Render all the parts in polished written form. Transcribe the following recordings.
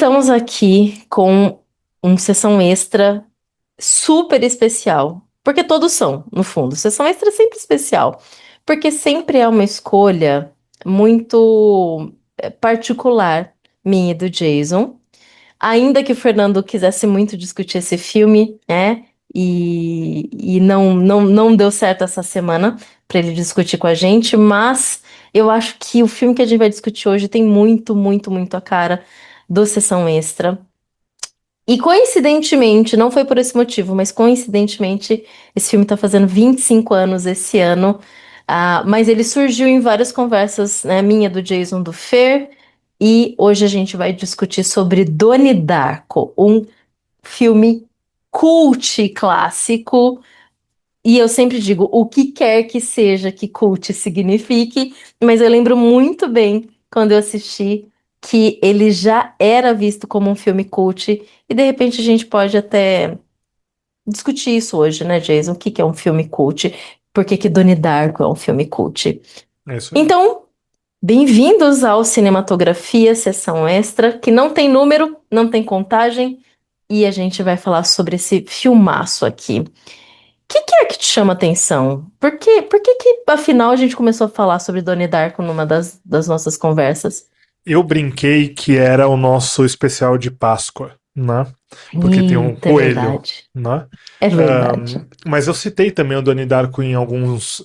Estamos aqui com uma sessão extra super especial, porque todos são, no fundo. Sessão extra é sempre especial, porque sempre é uma escolha muito particular minha e do Jason. Ainda que o Fernando quisesse muito discutir esse filme, né? E não deu certo essa semana para ele discutir com a gente, mas eu acho que o filme que a gente vai discutir hoje tem muito, muito, muito a cara do Sessão Extra. E coincidentemente, não foi por esse motivo, mas coincidentemente, esse filme tá fazendo 25 anos esse ano. Mas ele surgiu em várias conversas, né, minha, do Jason, do Fer, e hoje a gente vai discutir sobre Donnie Darko, um filme cult clássico. E eu sempre digo, o que quer que seja que cult signifique, mas eu lembro muito bem quando eu assisti que ele já era visto como um filme cult, e de repente a gente pode até discutir isso hoje, né, Jason? O que que é um filme cult? Por que que Donnie Darko é um filme cult? É isso aí. Então, bem-vindos ao Cinematografia, sessão extra, que não tem número, não tem contagem, e a gente vai falar sobre esse filmaço aqui. Que é que te chama atenção? Por que, afinal, a gente começou a falar sobre Donnie Darko numa das nossas conversas? Eu brinquei que era o nosso especial de Páscoa, né? Porque tem um Eita, é coelho, verdade. né? É verdade. Mas eu citei também o Donnie Darko em algumas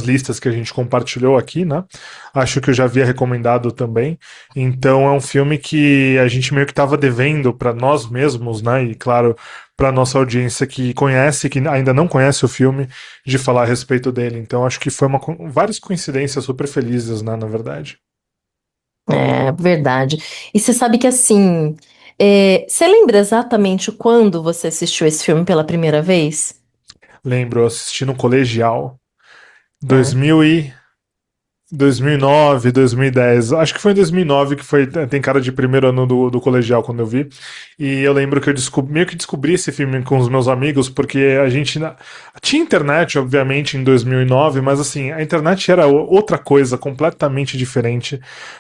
listas que a gente compartilhou aqui, né? Acho que eu já havia recomendado também. Então é um filme que a gente meio que estava devendo para nós mesmos, né? E claro, para nossa audiência que conhece, que ainda não conhece o filme, de falar a respeito dele. Então acho que foi várias coincidências super felizes, né? Na verdade. É verdade. E você sabe que assim, você lembra exatamente quando você assistiu esse filme pela primeira vez? Lembro, eu assisti no colegial. É. 2000 e 2009, 2010. Acho que foi em 2009 que foi. Tem cara de primeiro ano do colegial quando eu vi. E eu lembro que eu meio que descobri esse filme com os meus amigos, porque a gente. Tinha internet, obviamente, em 2009, mas assim, a internet era outra coisa completamente diferente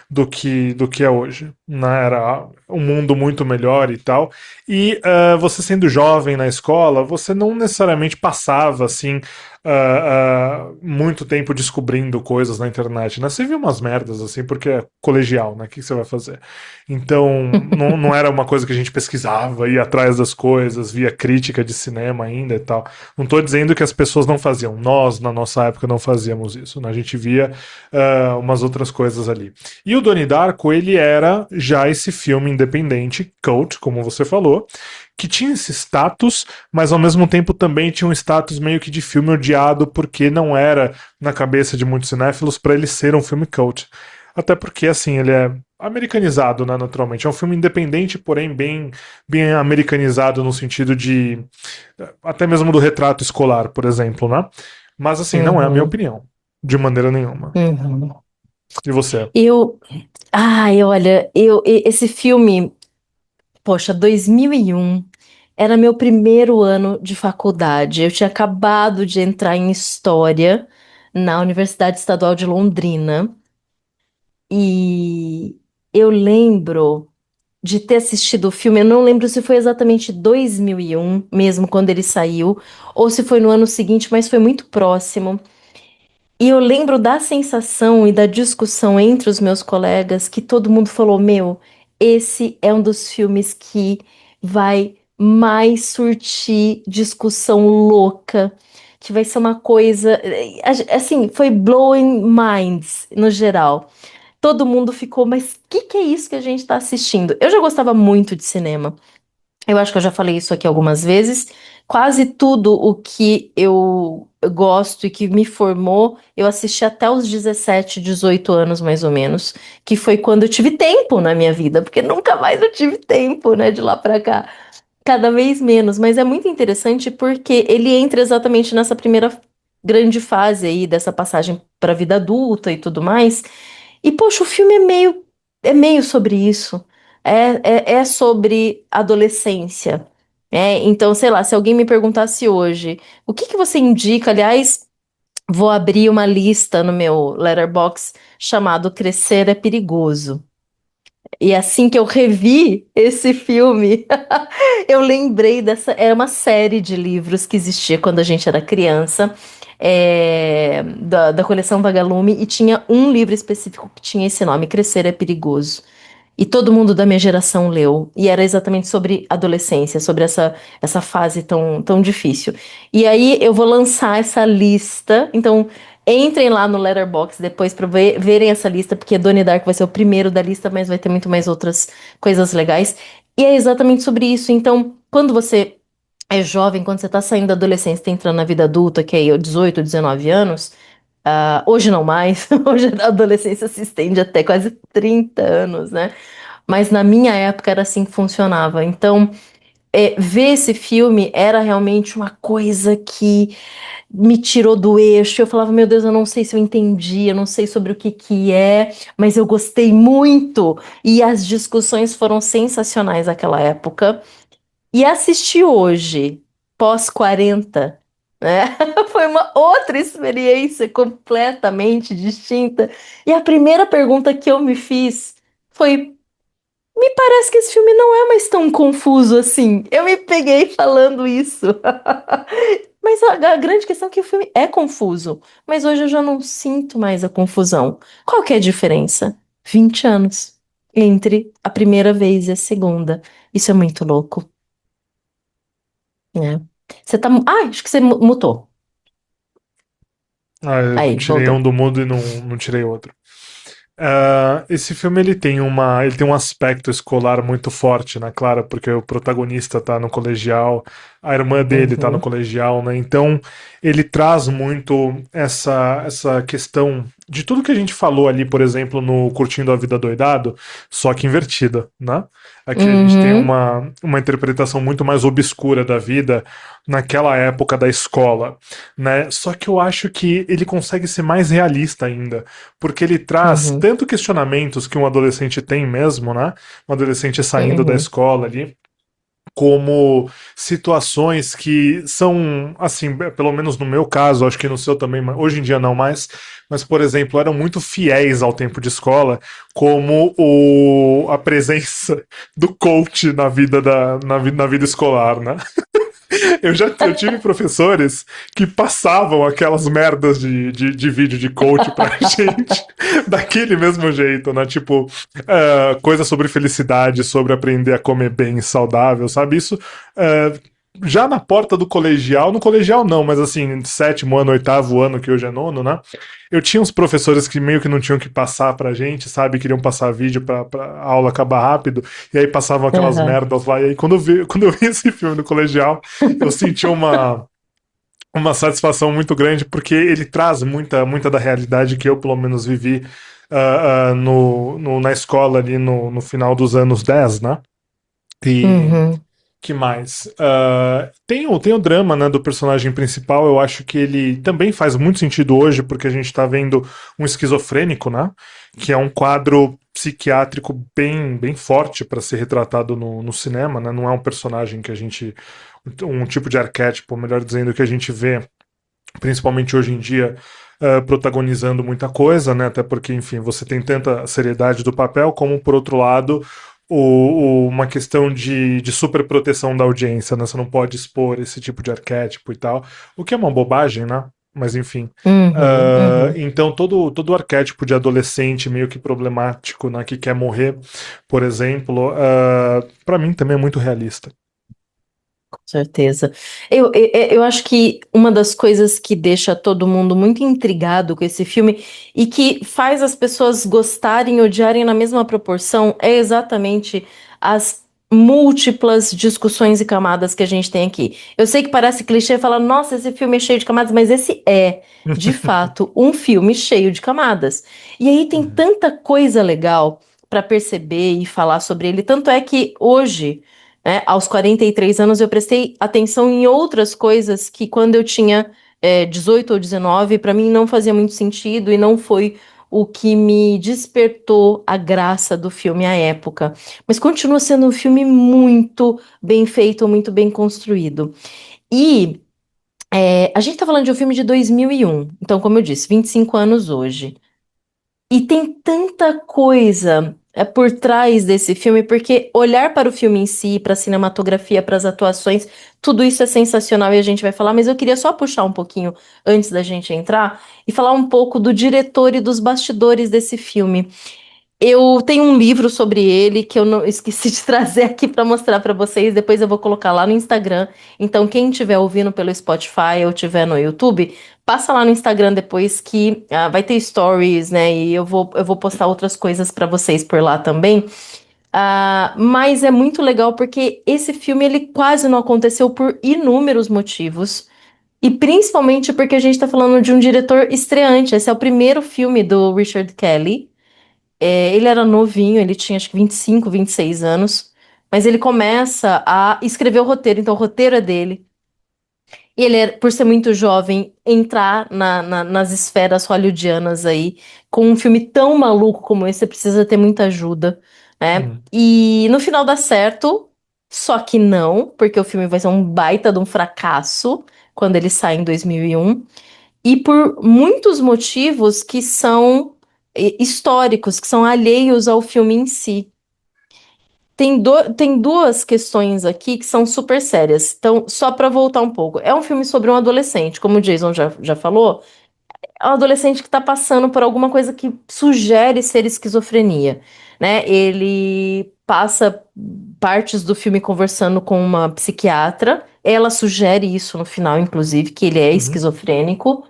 do que é hoje. Né? Era um mundo muito melhor e tal. E você sendo jovem na escola, você não necessariamente passava assim muito tempo descobrindo coisas na internet, né? Você viu umas merdas assim, porque é colegial, né? O que você vai fazer? Então, não era uma coisa que a gente pesquisava, ia atrás das coisas, via crítica de cinema ainda e tal. Não tô dizendo que as pessoas não faziam. Nós, na nossa época, não fazíamos isso, né? A gente via umas outras coisas ali. E o Donnie Darko, ele era já esse filme independente, cult, como você falou, que tinha esse status, mas ao mesmo tempo também tinha um status meio que de filme odiado, porque não era, na cabeça de muitos cinéfilos, para ele ser um filme cult. Até porque, assim, ele é americanizado, né, naturalmente. É um filme independente, porém bem americanizado no sentido de. Até mesmo do retrato escolar, por exemplo, né? Mas, assim, não é a minha Uhum, opinião, de maneira nenhuma. uhum. E você? Eu, ai, olha, esse filme, poxa, 2001 era meu primeiro ano de faculdade. Eu tinha acabado de entrar em História na Universidade Estadual de Londrina. E eu lembro de ter assistido o filme. Eu não lembro se foi exatamente 2001 mesmo, quando ele saiu, ou se foi no ano seguinte, mas foi muito próximo. E eu lembro da sensação e da discussão entre os meus colegas que todo mundo falou: Meu, esse é um dos filmes que vai mais surtir discussão louca, que vai ser uma coisa. Assim, foi blowing minds no geral. Todo mundo ficou, mas o que é isso que a gente está assistindo? Eu já gostava muito de cinema. Eu acho que eu já falei isso aqui algumas vezes. Quase tudo o que eu gosto e que me formou, eu assisti até os 17, 18 anos, mais ou menos, que foi quando eu tive tempo na minha vida, porque nunca mais eu tive tempo, né, de lá pra cá. Cada vez menos, mas é muito interessante porque ele entra exatamente nessa primeira grande fase aí dessa passagem para a vida adulta e tudo mais. E poxa, o filme é meio sobre isso. É sobre adolescência. Então, sei lá, se alguém me perguntasse hoje, o que que você indica? Aliás, vou abrir uma lista no meu Letterboxd chamado Crescer é Perigoso. E assim que eu revi esse filme, eu lembrei dessa. Era uma série de livros que existia quando a gente era criança, da coleção Vagalume, e tinha um livro específico que tinha esse nome, Crescer é Perigoso. E todo mundo da minha geração leu. E era exatamente sobre adolescência, sobre essa fase tão difícil. E aí eu vou lançar essa lista. Então, entrem lá no Letterboxd depois para verem essa lista, porque Donnie Darko vai ser o primeiro da lista, mas vai ter muito mais outras coisas legais. E é exatamente sobre isso. Então, quando você é jovem, quando você está saindo da adolescência, está entrando na vida adulta, que é 18, 19 anos. Hoje não mais, hoje a adolescência se estende até quase 30 anos, né? Mas na minha época era assim que funcionava. Então, ver esse filme era realmente uma coisa que me tirou do eixo. Eu falava, meu Deus, eu não sei se eu entendi, eu não sei sobre o que que é, mas eu gostei muito. E as discussões foram sensacionais naquela época. E assistir hoje, pós 40, né? Foi uma outra experiência completamente distinta. E a primeira pergunta que eu me fiz foi: me parece que esse filme não é mais tão confuso assim. Eu me peguei falando isso. Mas a grande questão é que o filme é confuso. Mas hoje eu já não sinto mais a confusão. Qual que é a diferença? 20 anos entre a primeira vez e a segunda. Isso é muito louco, né? Você tá. Ah, acho que você mutou. Ah, eu Aí, tirei um voltou. do mudo e não tirei outro. Esse filme ele tem um aspecto escolar muito forte, né? Claro, porque o protagonista tá no colegial, a irmã dele tá no Uhum, colegial, né? Então ele traz muito essa questão de tudo que a gente falou ali, por exemplo, no Curtindo a Vida Doidado, só que invertida, né? Aqui a gente tem uhum, uma interpretação muito mais obscura da vida naquela época da escola, né? Só que eu acho que ele consegue ser mais realista ainda porque ele traz uhum, tanto questionamentos que um adolescente tem mesmo, né? Um adolescente saindo da uhum. escola ali, como situações que são, assim, pelo menos no meu caso, acho que no seu também, hoje em dia não mais, mas, por exemplo, eram muito fiéis ao tempo de escola, como a presença do coach na vida, na vida escolar, né? Eu tive professores que passavam aquelas merdas de vídeo de coach pra gente daquele mesmo jeito, né? Tipo, coisa sobre felicidade, sobre aprender a comer bem e saudável, sabe? Isso já na porta do colegial, no colegial não, mas assim, sétimo ano, oitavo ano, que hoje é nono, né? Eu tinha uns professores que meio que não tinham que passar pra gente, sabe? Queriam passar vídeo pra a aula acabar rápido, e aí passavam aquelas Aham. merdas lá. E aí, quando eu vi esse filme no colegial, eu senti uma satisfação muito grande, porque ele traz muita da realidade que eu, pelo menos, vivi na escola ali no final dos anos 10, né? E Uhum. que mais? Tem o drama, né, do personagem principal. Eu acho que ele também faz muito sentido hoje, porque a gente tá vendo um esquizofrênico, né? Que é um quadro psiquiátrico bem forte para ser retratado no cinema, né? Não é um personagem que a gente. Um tipo de arquétipo, melhor dizendo, que a gente vê, principalmente hoje em dia, protagonizando muita coisa, né? Até porque, enfim, você tem tanta seriedade do papel, como por outro lado, uma questão de superproteção da audiência, né? Você não pode expor esse tipo de arquétipo e tal, o que é uma bobagem, né? Mas enfim. Uhum, uhum. Então todo arquétipo de adolescente meio que problemático, né, que quer morrer, por exemplo, para mim também é muito realista. Com certeza. Eu acho que uma das coisas que deixa todo mundo muito intrigado com esse filme e que faz as pessoas gostarem e odiarem na mesma proporção é exatamente as múltiplas discussões e camadas que a gente tem aqui. Eu sei que parece clichê falar, nossa, esse filme é cheio de camadas, mas esse é, de fato, um filme cheio de camadas. E aí tem tanta coisa legal para perceber e falar sobre ele. Tanto é que hoje, né, aos 43 anos, eu prestei atenção em outras coisas que, quando eu tinha 18 ou 19, para mim não fazia muito sentido e não foi o que me despertou a graça do filme à época. Mas continua sendo um filme muito bem feito, muito bem construído. E a gente tá falando de um filme de 2001, então, como eu disse, 25 anos hoje. E tem tanta coisa. por trás desse filme, porque olhar para o filme em si, para a cinematografia, para as atuações, tudo isso é sensacional e a gente vai falar, mas eu queria só puxar um pouquinho antes da gente entrar e falar um pouco do diretor e dos bastidores desse filme. Eu tenho um livro sobre ele que eu não esqueci de trazer aqui para mostrar para vocês. Depois eu vou colocar lá no Instagram. Então, quem estiver ouvindo pelo Spotify ou estiver no YouTube, passa lá no Instagram depois que vai ter stories, né? E eu vou postar outras coisas para vocês por lá também. Mas é muito legal porque esse filme ele quase não aconteceu por inúmeros motivos. E principalmente porque a gente está falando de um diretor estreante. Esse é o primeiro filme do Richard Kelly. Ele era novinho, ele tinha acho que 25, 26 anos, mas ele começa a escrever o roteiro, então o roteiro é dele. E ele, por ser muito jovem, entrar nas esferas hollywoodianas aí, com um filme tão maluco como esse, você precisa ter muita ajuda, né? Hum, E no final dá certo, só que não, porque o filme vai ser um baita de um fracasso quando ele sai em 2001 e por muitos motivos que são históricos, que são alheios ao filme em si. Tem duas questões aqui que são super sérias. Então, só para voltar um pouco, é um filme sobre um adolescente, como o Jason já falou, é um adolescente que está passando por alguma coisa que sugere ser esquizofrenia, né? Ele passa partes do filme conversando com uma psiquiatra. Ela sugere isso no final, inclusive, que ele é uhum. esquizofrênico.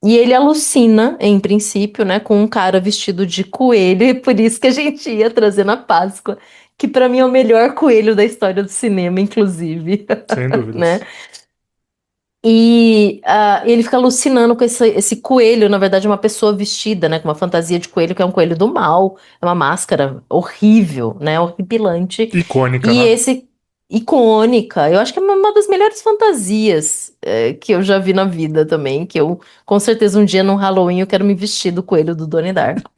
E ele alucina, em princípio, né, com um cara vestido de coelho, e por isso que a gente ia trazer na Páscoa, que para mim é o melhor coelho da história do cinema, inclusive, Sem né? dúvidas. E ele fica alucinando com esse coelho, na verdade, é uma pessoa vestida, né, com uma fantasia de coelho, que é um coelho do mal, é uma máscara horrível, né, horripilante. Icônica, E né? esse icônica, eu acho que é uma das melhores fantasias que eu já vi na vida também, que eu com certeza um dia no Halloween eu quero me vestir do coelho do Donnie Darko.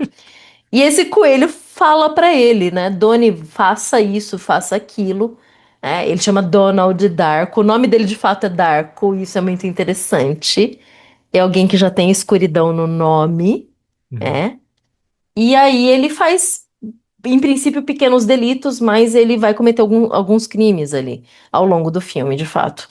E esse coelho fala pra ele, né? Doni, faça isso, faça aquilo. Ele chama Donald Darko. O nome dele de fato é Darko, isso é muito interessante. É alguém que já tem escuridão no nome, Uhum. né? E aí ele faz, em princípio, pequenos delitos, mas ele vai cometer alguns crimes ali ao longo do filme, de fato.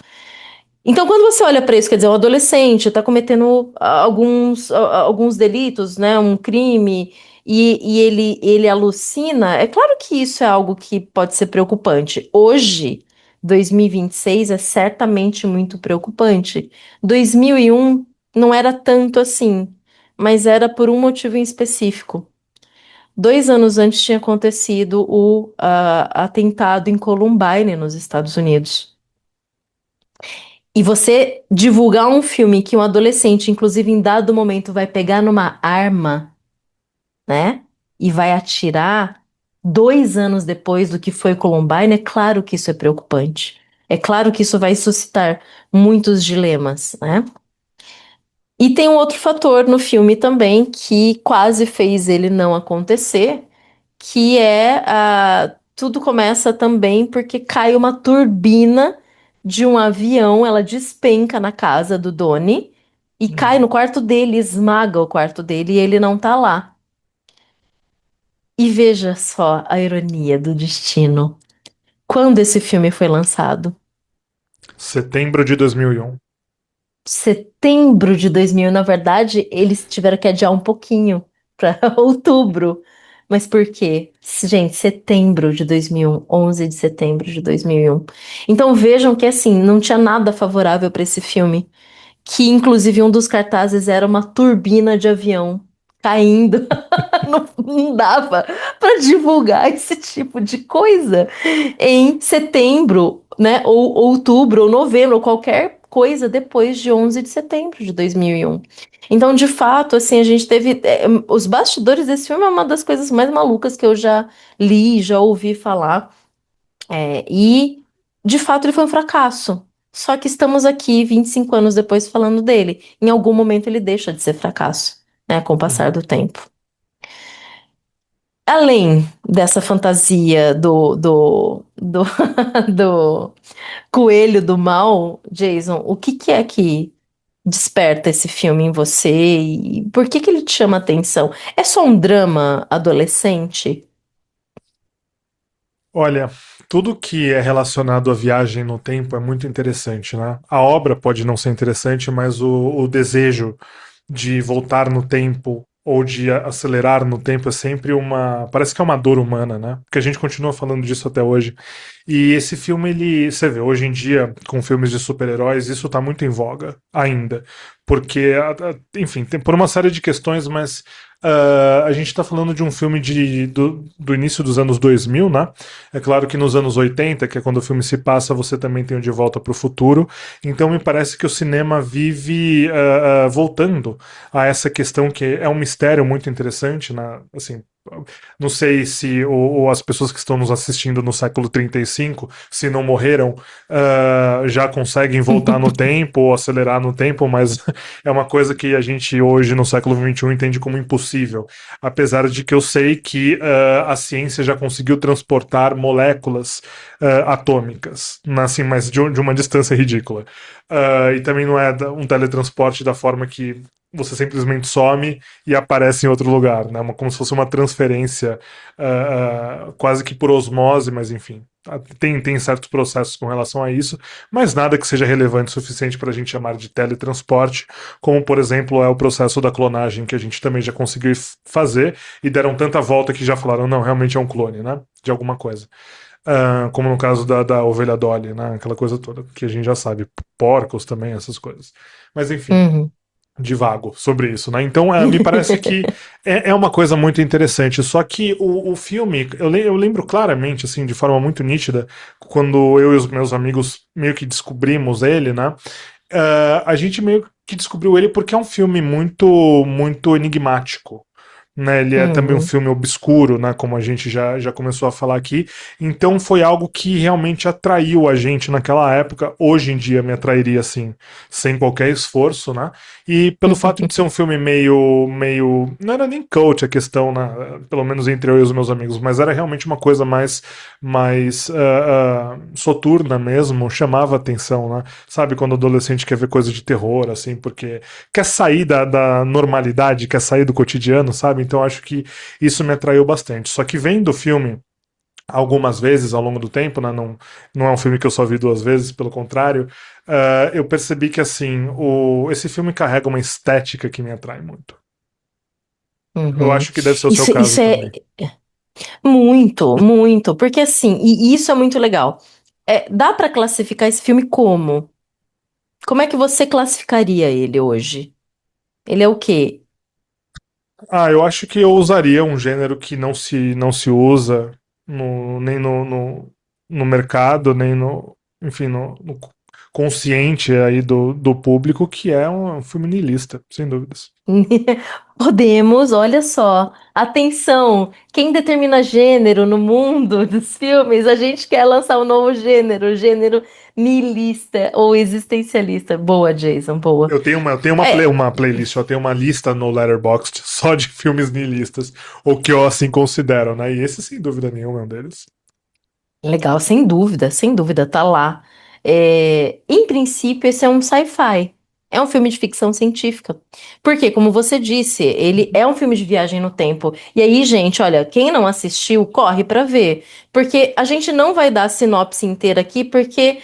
Então, quando você olha para isso, quer dizer, um adolescente está cometendo alguns delitos, né, um crime, e ele alucina, é claro que isso é algo que pode ser preocupante. Hoje, 2026, é certamente muito preocupante. 2001 não era tanto assim, mas era por um motivo em específico. 2 anos antes tinha acontecido o atentado em Columbine, nos Estados Unidos. E você divulgar um filme que um adolescente, inclusive em dado momento, vai pegar numa arma, né? E vai atirar 2 anos depois do que foi Columbine, é claro que isso é preocupante. É claro que isso vai suscitar muitos dilemas, né? E tem um outro fator no filme também que quase fez ele não acontecer, que tudo começa também porque cai uma turbina de um avião, ela despenca na casa do Doni e cai Uhum. no quarto dele, esmaga o quarto dele e ele não tá lá. E veja só a ironia do destino. Quando esse filme foi lançado? Setembro de 2001. Setembro de 2000. Na verdade, eles tiveram que adiar um pouquinho para outubro. Mas por quê? Gente, setembro de 2001, 11 de setembro de 2001. Então vejam que assim, não tinha nada favorável para esse filme, que inclusive um dos cartazes era uma turbina de avião caindo. Não dava para divulgar esse tipo de coisa em setembro, né? Ou outubro, ou novembro, ou qualquer coisa depois de 11 de setembro de 2001. Então, de fato, assim, a gente teve. Os bastidores desse filme é uma das coisas mais malucas que eu já li, já ouvi falar. E, de fato, ele foi um fracasso. Só que estamos aqui 25 anos depois falando dele. Em algum momento ele deixa de ser fracasso, né? Com o passar Uhum. do tempo. Além dessa fantasia do coelho do mal, Jason, o que que é que desperta esse filme em você e por que que ele te chama atenção? É só um drama adolescente? Olha, tudo que é relacionado à viagem no tempo é muito interessante, né? A obra pode não ser interessante, mas o desejo de voltar no tempo ou de acelerar no tempo é sempre uma. Parece que é uma dor humana, né? Porque a gente continua falando disso até hoje. E esse filme, ele. Você vê, hoje em dia, com filmes de super-heróis, isso tá muito em voga ainda. Porque, enfim, tem por uma série de questões, mas. A gente está falando de um filme do início dos anos 2000, né? É claro que nos anos 80, que é quando o filme se passa, você também tem o De Volta para o Futuro. Então me parece que o cinema vive voltando a essa questão que é um mistério muito interessante, né? Assim, não sei se ou as pessoas que estão nos assistindo no século 35, se não morreram, já conseguem voltar no tempo ou acelerar no tempo, mas é uma coisa que a gente hoje, no século XXI, entende como impossível. Apesar de que eu sei que a ciência já conseguiu transportar moléculas atômicas, assim, mas de uma distância ridícula. E também não é um teletransporte da forma que você simplesmente some e aparece em outro lugar, né? Como se fosse uma transferência quase que por osmose, mas enfim. Tem certos processos com relação a isso, mas nada que seja relevante o suficiente para a gente chamar de teletransporte, como por exemplo é o processo da clonagem que a gente também já conseguiu fazer e deram tanta volta que já falaram, não, realmente é um clone, né? De alguma coisa. Como no caso da ovelha Dolly, né? Aquela coisa toda que a gente já sabe. Porcos também, essas coisas. Mas enfim, Uhum. divago sobre isso, né? Então, me parece que é uma coisa muito interessante. Só que o filme, eu lembro claramente, assim, de forma muito nítida, quando eu e os meus amigos meio que descobrimos ele, né? A gente meio que descobriu ele porque é um filme muito enigmático. Né, ele é também um Uhum. filme obscuro, né, como a gente já começou a falar aqui. Então foi algo que realmente atraiu a gente naquela época. Hoje em dia me atrairia assim, sem qualquer esforço, né? E pelo fato de ser um filme meio, não era nem coach a questão, né, pelo menos entre eu e os meus amigos, mas era realmente uma coisa mais soturna mesmo, chamava atenção, né? Sabe quando o adolescente quer ver coisa de terror, assim, porque quer sair da normalidade, quer sair do cotidiano, sabe? Então acho que isso me atraiu bastante. Só que vendo o filme algumas vezes ao longo do tempo, né? Não é um filme que eu só vi duas vezes, pelo contrário, eu percebi que assim, esse filme carrega uma estética que me atrai muito. Eu Uhum. acho que deve ser o seu Isso caso é também. muito, muito, porque assim, e isso é muito legal. Dá pra classificar esse filme como? Como é que você classificaria ele hoje? Ele é o quê? Eu acho que eu usaria um gênero que não se usa nem no mercado, nem no, enfim, no consciente aí do público, que é um filme niilista, sem dúvidas. Podemos, olha só. Atenção, quem determina gênero no mundo dos filmes? A gente quer lançar um novo gênero, o gênero niilista ou existencialista. Boa, Jason, boa. Eu tenho É, uma playlist, eu tenho uma lista no Letterboxd só de filmes niilistas, ou que eu assim considero, né? E esse, sem dúvida nenhuma, é um deles. legal, sem dúvida, tá lá. Em princípio, esse é um sci-fi. É um filme de ficção científica. Porque, como você disse, ele é um filme de viagem no tempo. E aí, gente, olha, quem não assistiu, corre pra ver. Porque a gente não vai dar a sinopse inteira aqui, porque,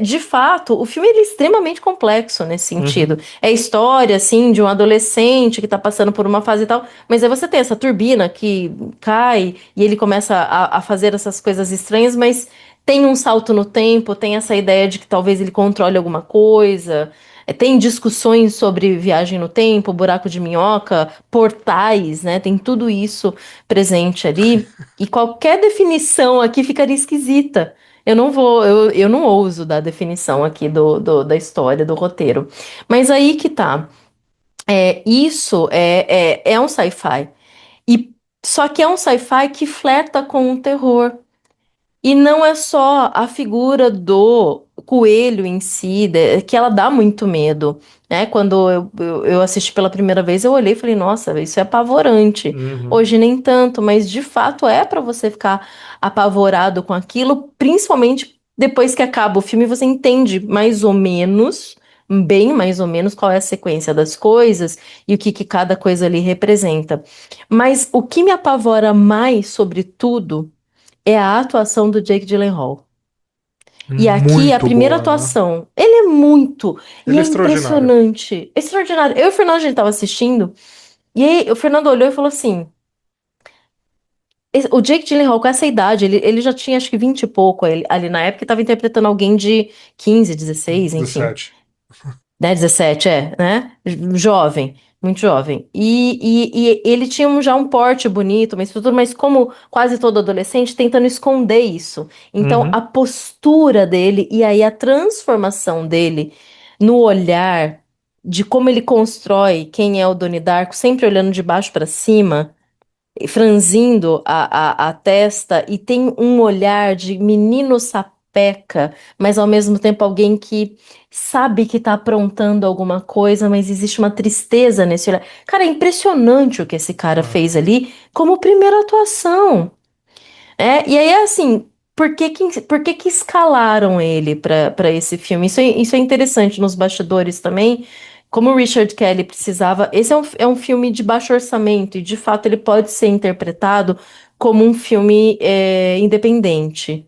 de fato, o filme ele é extremamente complexo nesse Uhum. sentido. É a história, assim, de um adolescente que tá passando por uma fase e tal. Mas aí você tem essa turbina que cai e ele começa a fazer essas coisas estranhas, mas tem um salto no tempo, tem essa ideia de que talvez ele controle alguma coisa. Tem discussões sobre viagem no tempo, buraco de minhoca, portais, né? Tem tudo isso presente ali. E qualquer definição aqui ficaria esquisita. Eu não ouso dar definição aqui da história, do roteiro. Mas aí que tá. Isso é um sci-fi. E só que é um sci-fi que flerta com o terror. E não é só a figura do coelho em si, que ela dá muito medo, né? Quando eu assisti pela primeira vez, eu olhei e falei, nossa, isso é apavorante. Uhum. Hoje nem tanto, mas de fato é para você ficar apavorado com aquilo, principalmente depois que acaba o filme, você entende mais ou menos, bem mais ou menos qual é a sequência das coisas e o que, que cada coisa ali representa. Mas o que me apavora mais sobre tudo é a atuação do Jake Gyllenhaal. E aqui a Muito primeira boa, né? atuação, ele é muito, e Ele é é extraordinário. impressionante, extraordinário. Eu e o Fernando, a gente tava assistindo, e aí o Fernando olhou e falou assim: O Jake Gyllenhaal, com essa idade, ele já tinha acho que 20 e pouco ali na época, e tava interpretando alguém de 15, 16, enfim. 17. Né, 17, né? Jovem, muito jovem. E ele tinha já um porte bonito, uma estrutura, mas como quase todo adolescente, tentando esconder isso. Então, a Uhum. postura dele e aí a transformação dele no olhar de como ele constrói quem é o Donnie Darko, sempre olhando de baixo para cima, franzindo a testa e tem um olhar de menino sapeca, mas ao mesmo tempo alguém que sabe que tá aprontando alguma coisa, mas existe uma tristeza nesse olhar. Cara, é impressionante o que esse cara Ah. fez ali como primeira atuação. E aí é assim. Por que que escalaram ele para esse filme? Isso é interessante nos bastidores também. Como o Richard Kelly precisava. Esse é um filme de baixo orçamento, e de fato ele pode ser interpretado como um filme independente.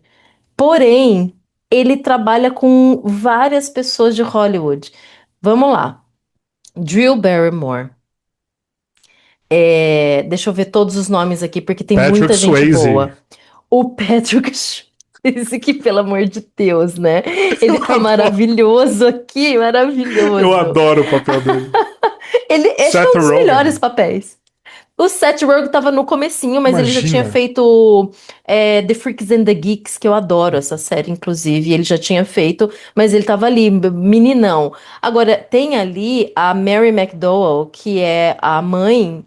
Porém, ele trabalha com várias pessoas de Hollywood. Vamos lá. Drew Barrymore. Deixa eu ver todos os nomes aqui, porque tem Patrick muita gente Swayze. boa. O Patrick Swayze, que pelo amor de Deus, né? Eu Ele tá adoro, maravilhoso aqui, eu maravilhoso. adoro o papel dele. Acho que é Seth um dos melhores Rogen. papéis. O Seth Rogen tava no comecinho, mas ele já tinha Imagina. feito The Freaks and the Geeks, que eu adoro essa série, inclusive. Ele já tinha feito, mas ele tava ali, meninão. Agora, tem ali a Mary McDowell, que é a mãe,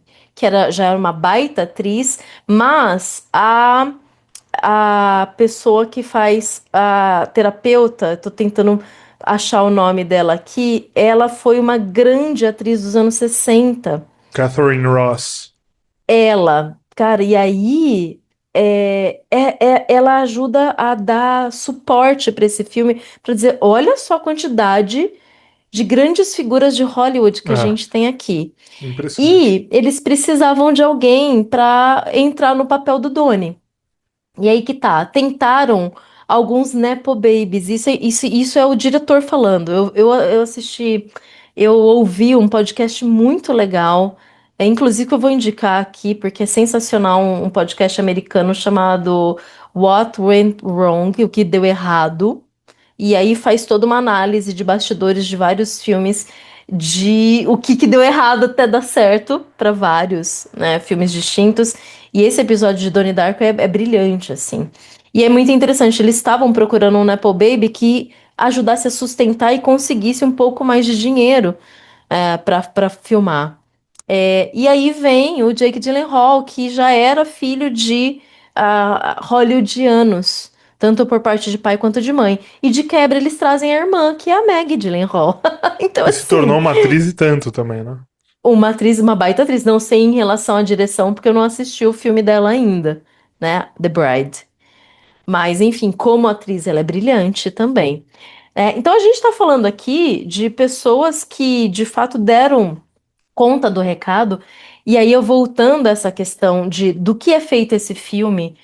já era uma baita atriz, mas a pessoa que faz a terapeuta, tô tentando achar o nome dela aqui, ela foi uma grande atriz dos anos 60. Catherine Ross. Ela, cara, e aí ela ajuda a dar suporte para esse filme, para dizer, olha só a quantidade de grandes figuras de Hollywood que a Ah, gente tem aqui. impressionante. E eles precisavam de alguém para entrar no papel do Donnie. E aí que tá, tentaram alguns Nepo Babies, isso é o diretor falando. Eu assisti, eu ouvi um podcast muito legal, inclusive que eu vou indicar aqui, porque é sensacional, um podcast americano chamado What Went Wrong, o que deu errado. E aí faz toda uma análise de bastidores de vários filmes, de o que deu errado até dar certo para vários, né, filmes distintos. E esse episódio de Donnie Darko é brilhante, assim. E é muito interessante, eles estavam procurando um Nepo Baby que ajudasse a sustentar e conseguisse um pouco mais de dinheiro para filmar. E aí vem o Jake Gyllenhaal, que já era filho de hollywoodianos, tanto por parte de pai quanto de mãe. E de quebra eles trazem a irmã, que é a Maggie Gyllenhaal. Então, Que se tornou assim, uma atriz e tanto também, né? uma atriz, uma baita atriz. Não sei em relação à direção, porque eu não assisti o filme dela ainda, né? The Bride. Mas, enfim, como atriz, ela é brilhante também. Então, a gente está falando aqui de pessoas que, de fato, deram conta do recado. E aí, eu voltando a essa questão do que é feito esse filme,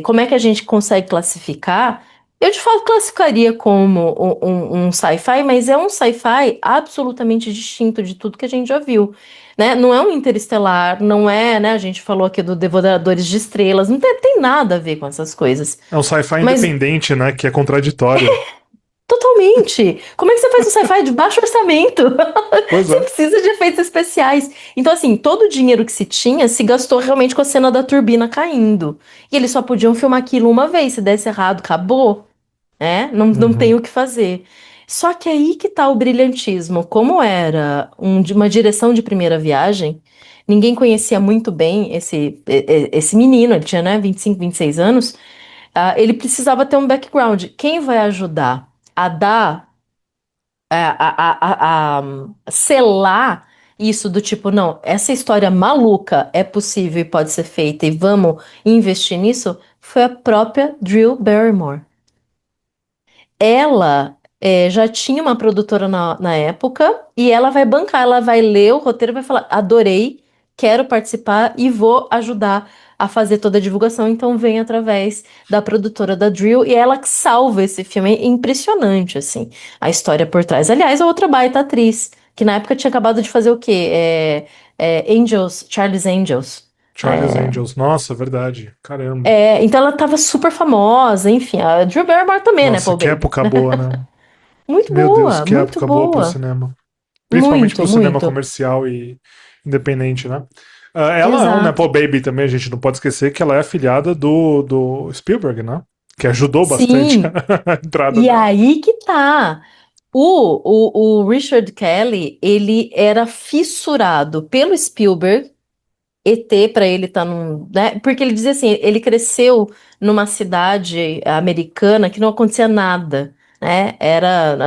como é que a gente consegue classificar? Eu de fato classificaria como um sci-fi, mas é um sci-fi absolutamente distinto de tudo que a gente já viu, né? Não é um Interestelar, não é, né? A gente falou aqui do Devoradores de Estrelas, não tem nada a ver com essas coisas. É um sci-fi Mas independente, né? Que é contraditório. totalmente. Como é que você faz um sci-fi de baixo orçamento? Pois Você é. precisa de efeitos especiais. Então, assim, todo o dinheiro que se tinha se gastou realmente com a cena da turbina caindo. E eles só podiam filmar aquilo uma vez. Se desse errado, acabou. Não tem Uhum. o que fazer. Só que aí que tá o brilhantismo. Como era de uma direção de primeira viagem, ninguém conhecia muito bem esse menino. Ele tinha, né, 25, 26 anos. Ele precisava ter um background. Quem vai ajudar a dar, a selar isso do tipo, não, essa história maluca é possível e pode ser feita e vamos investir nisso? Foi a própria Drew Barrymore. Ela. Já tinha uma produtora na época e ela vai bancar, ela vai ler o roteiro e vai falar: adorei, quero participar e vou ajudar a fazer toda a divulgação. Então vem através da produtora da Drill e ela que salva esse filme. É impressionante, assim, a história por trás. Aliás, a outra baita atriz, que na época tinha acabado de fazer o quê? Angels, Charlie's Angels. Charlie's É, Angels. Nossa, verdade. Caramba. então ela tava super famosa, enfim, a Drew Barrymore também, né, Nossa, Paul que Baby? época boa, né? Muito Meu Deus, boa, que muito época boa pro boa. cinema. Principalmente Muito, pro cinema muito. comercial e independente, né? Ela é um Nepo Exato. Baby também, a gente não pode esquecer que ela é afilhada do Spielberg, né? Que ajudou bastante Sim. a entrada E dela. aí que tá. O Richard Kelly, ele era fissurado pelo Spielberg. ET para ele estar num, né? Porque ele dizia assim, ele cresceu numa cidade americana que não acontecia nada, né?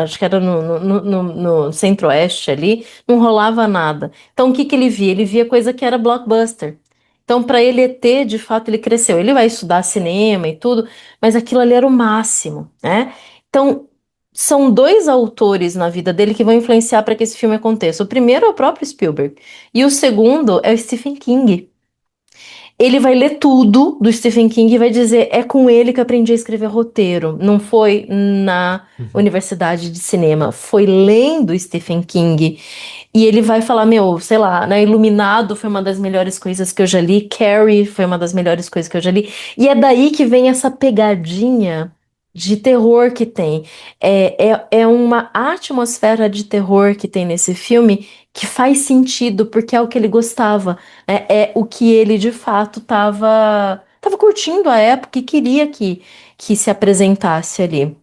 Acho que era no centro-oeste ali, não rolava nada. Então o que que ele via? Ele via coisa que era blockbuster. Então para ele ET, de fato, ele cresceu. Ele vai estudar cinema e tudo, mas aquilo ali era o máximo, né? Então são dois autores na vida dele que vão influenciar para que esse filme aconteça. O primeiro é o próprio Spielberg. E o segundo é o Stephen King. Ele vai ler tudo do Stephen King e vai dizer: é com ele que eu aprendi a escrever roteiro. Não foi na Uhum. universidade de cinema, foi lendo Stephen King. E ele vai falar: meu, sei lá, né? Iluminado foi uma das melhores coisas que eu já li, Carrie foi uma das melhores coisas que eu já li. E é daí que vem essa pegadinha de terror que tem. É uma atmosfera de terror que tem nesse filme que faz sentido, porque é o que ele gostava. É o que ele de fato tava curtindo a época e queria que se apresentasse ali.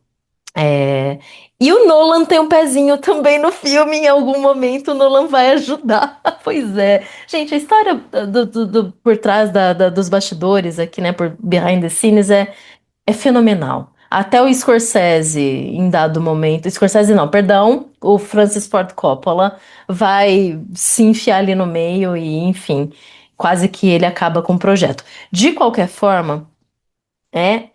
É, E o Nolan tem um pezinho também no filme, em algum momento o Nolan vai ajudar. Pois é. Gente, a história por trás dos bastidores aqui, né, por behind the scenes, é fenomenal. Até o Scorsese, em dado momento, Scorsese não, perdão, o Francis Ford Coppola vai se enfiar ali no meio e, enfim, quase que ele acaba com o projeto. De qualquer forma, é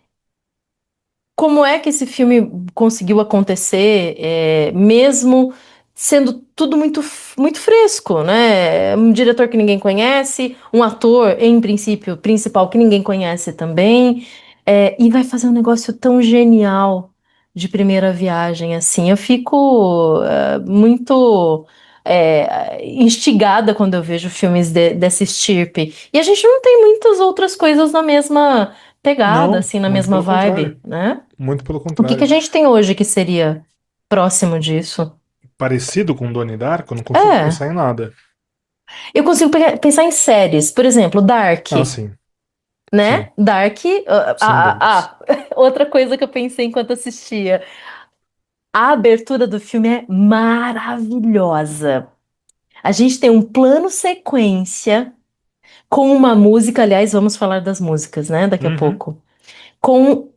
como é que esse filme conseguiu acontecer, mesmo sendo tudo muito fresco, né? Um diretor que ninguém conhece, um ator, em princípio, principal que ninguém conhece também, e vai fazer um negócio tão genial de primeira viagem, assim. Eu fico, muito, instigada quando eu vejo filmes dessa estirpe. E a gente não tem muitas outras coisas na mesma pegada, Não, assim, na muito mesma pelo vibe, contrário. né? Muito pelo O que que contrário. a gente tem hoje que seria próximo disso? Parecido com Donnie Darko, eu não consigo É, pensar em nada. eu consigo pensar em séries, por exemplo, Dark, Ah, sim, sim, né? Dark, sem dúvidas. outra coisa que eu pensei enquanto assistia. A abertura do filme é maravilhosa. A gente tem um plano sequência com uma música, aliás, vamos falar das músicas, né? Daqui a Uhum. pouco. Com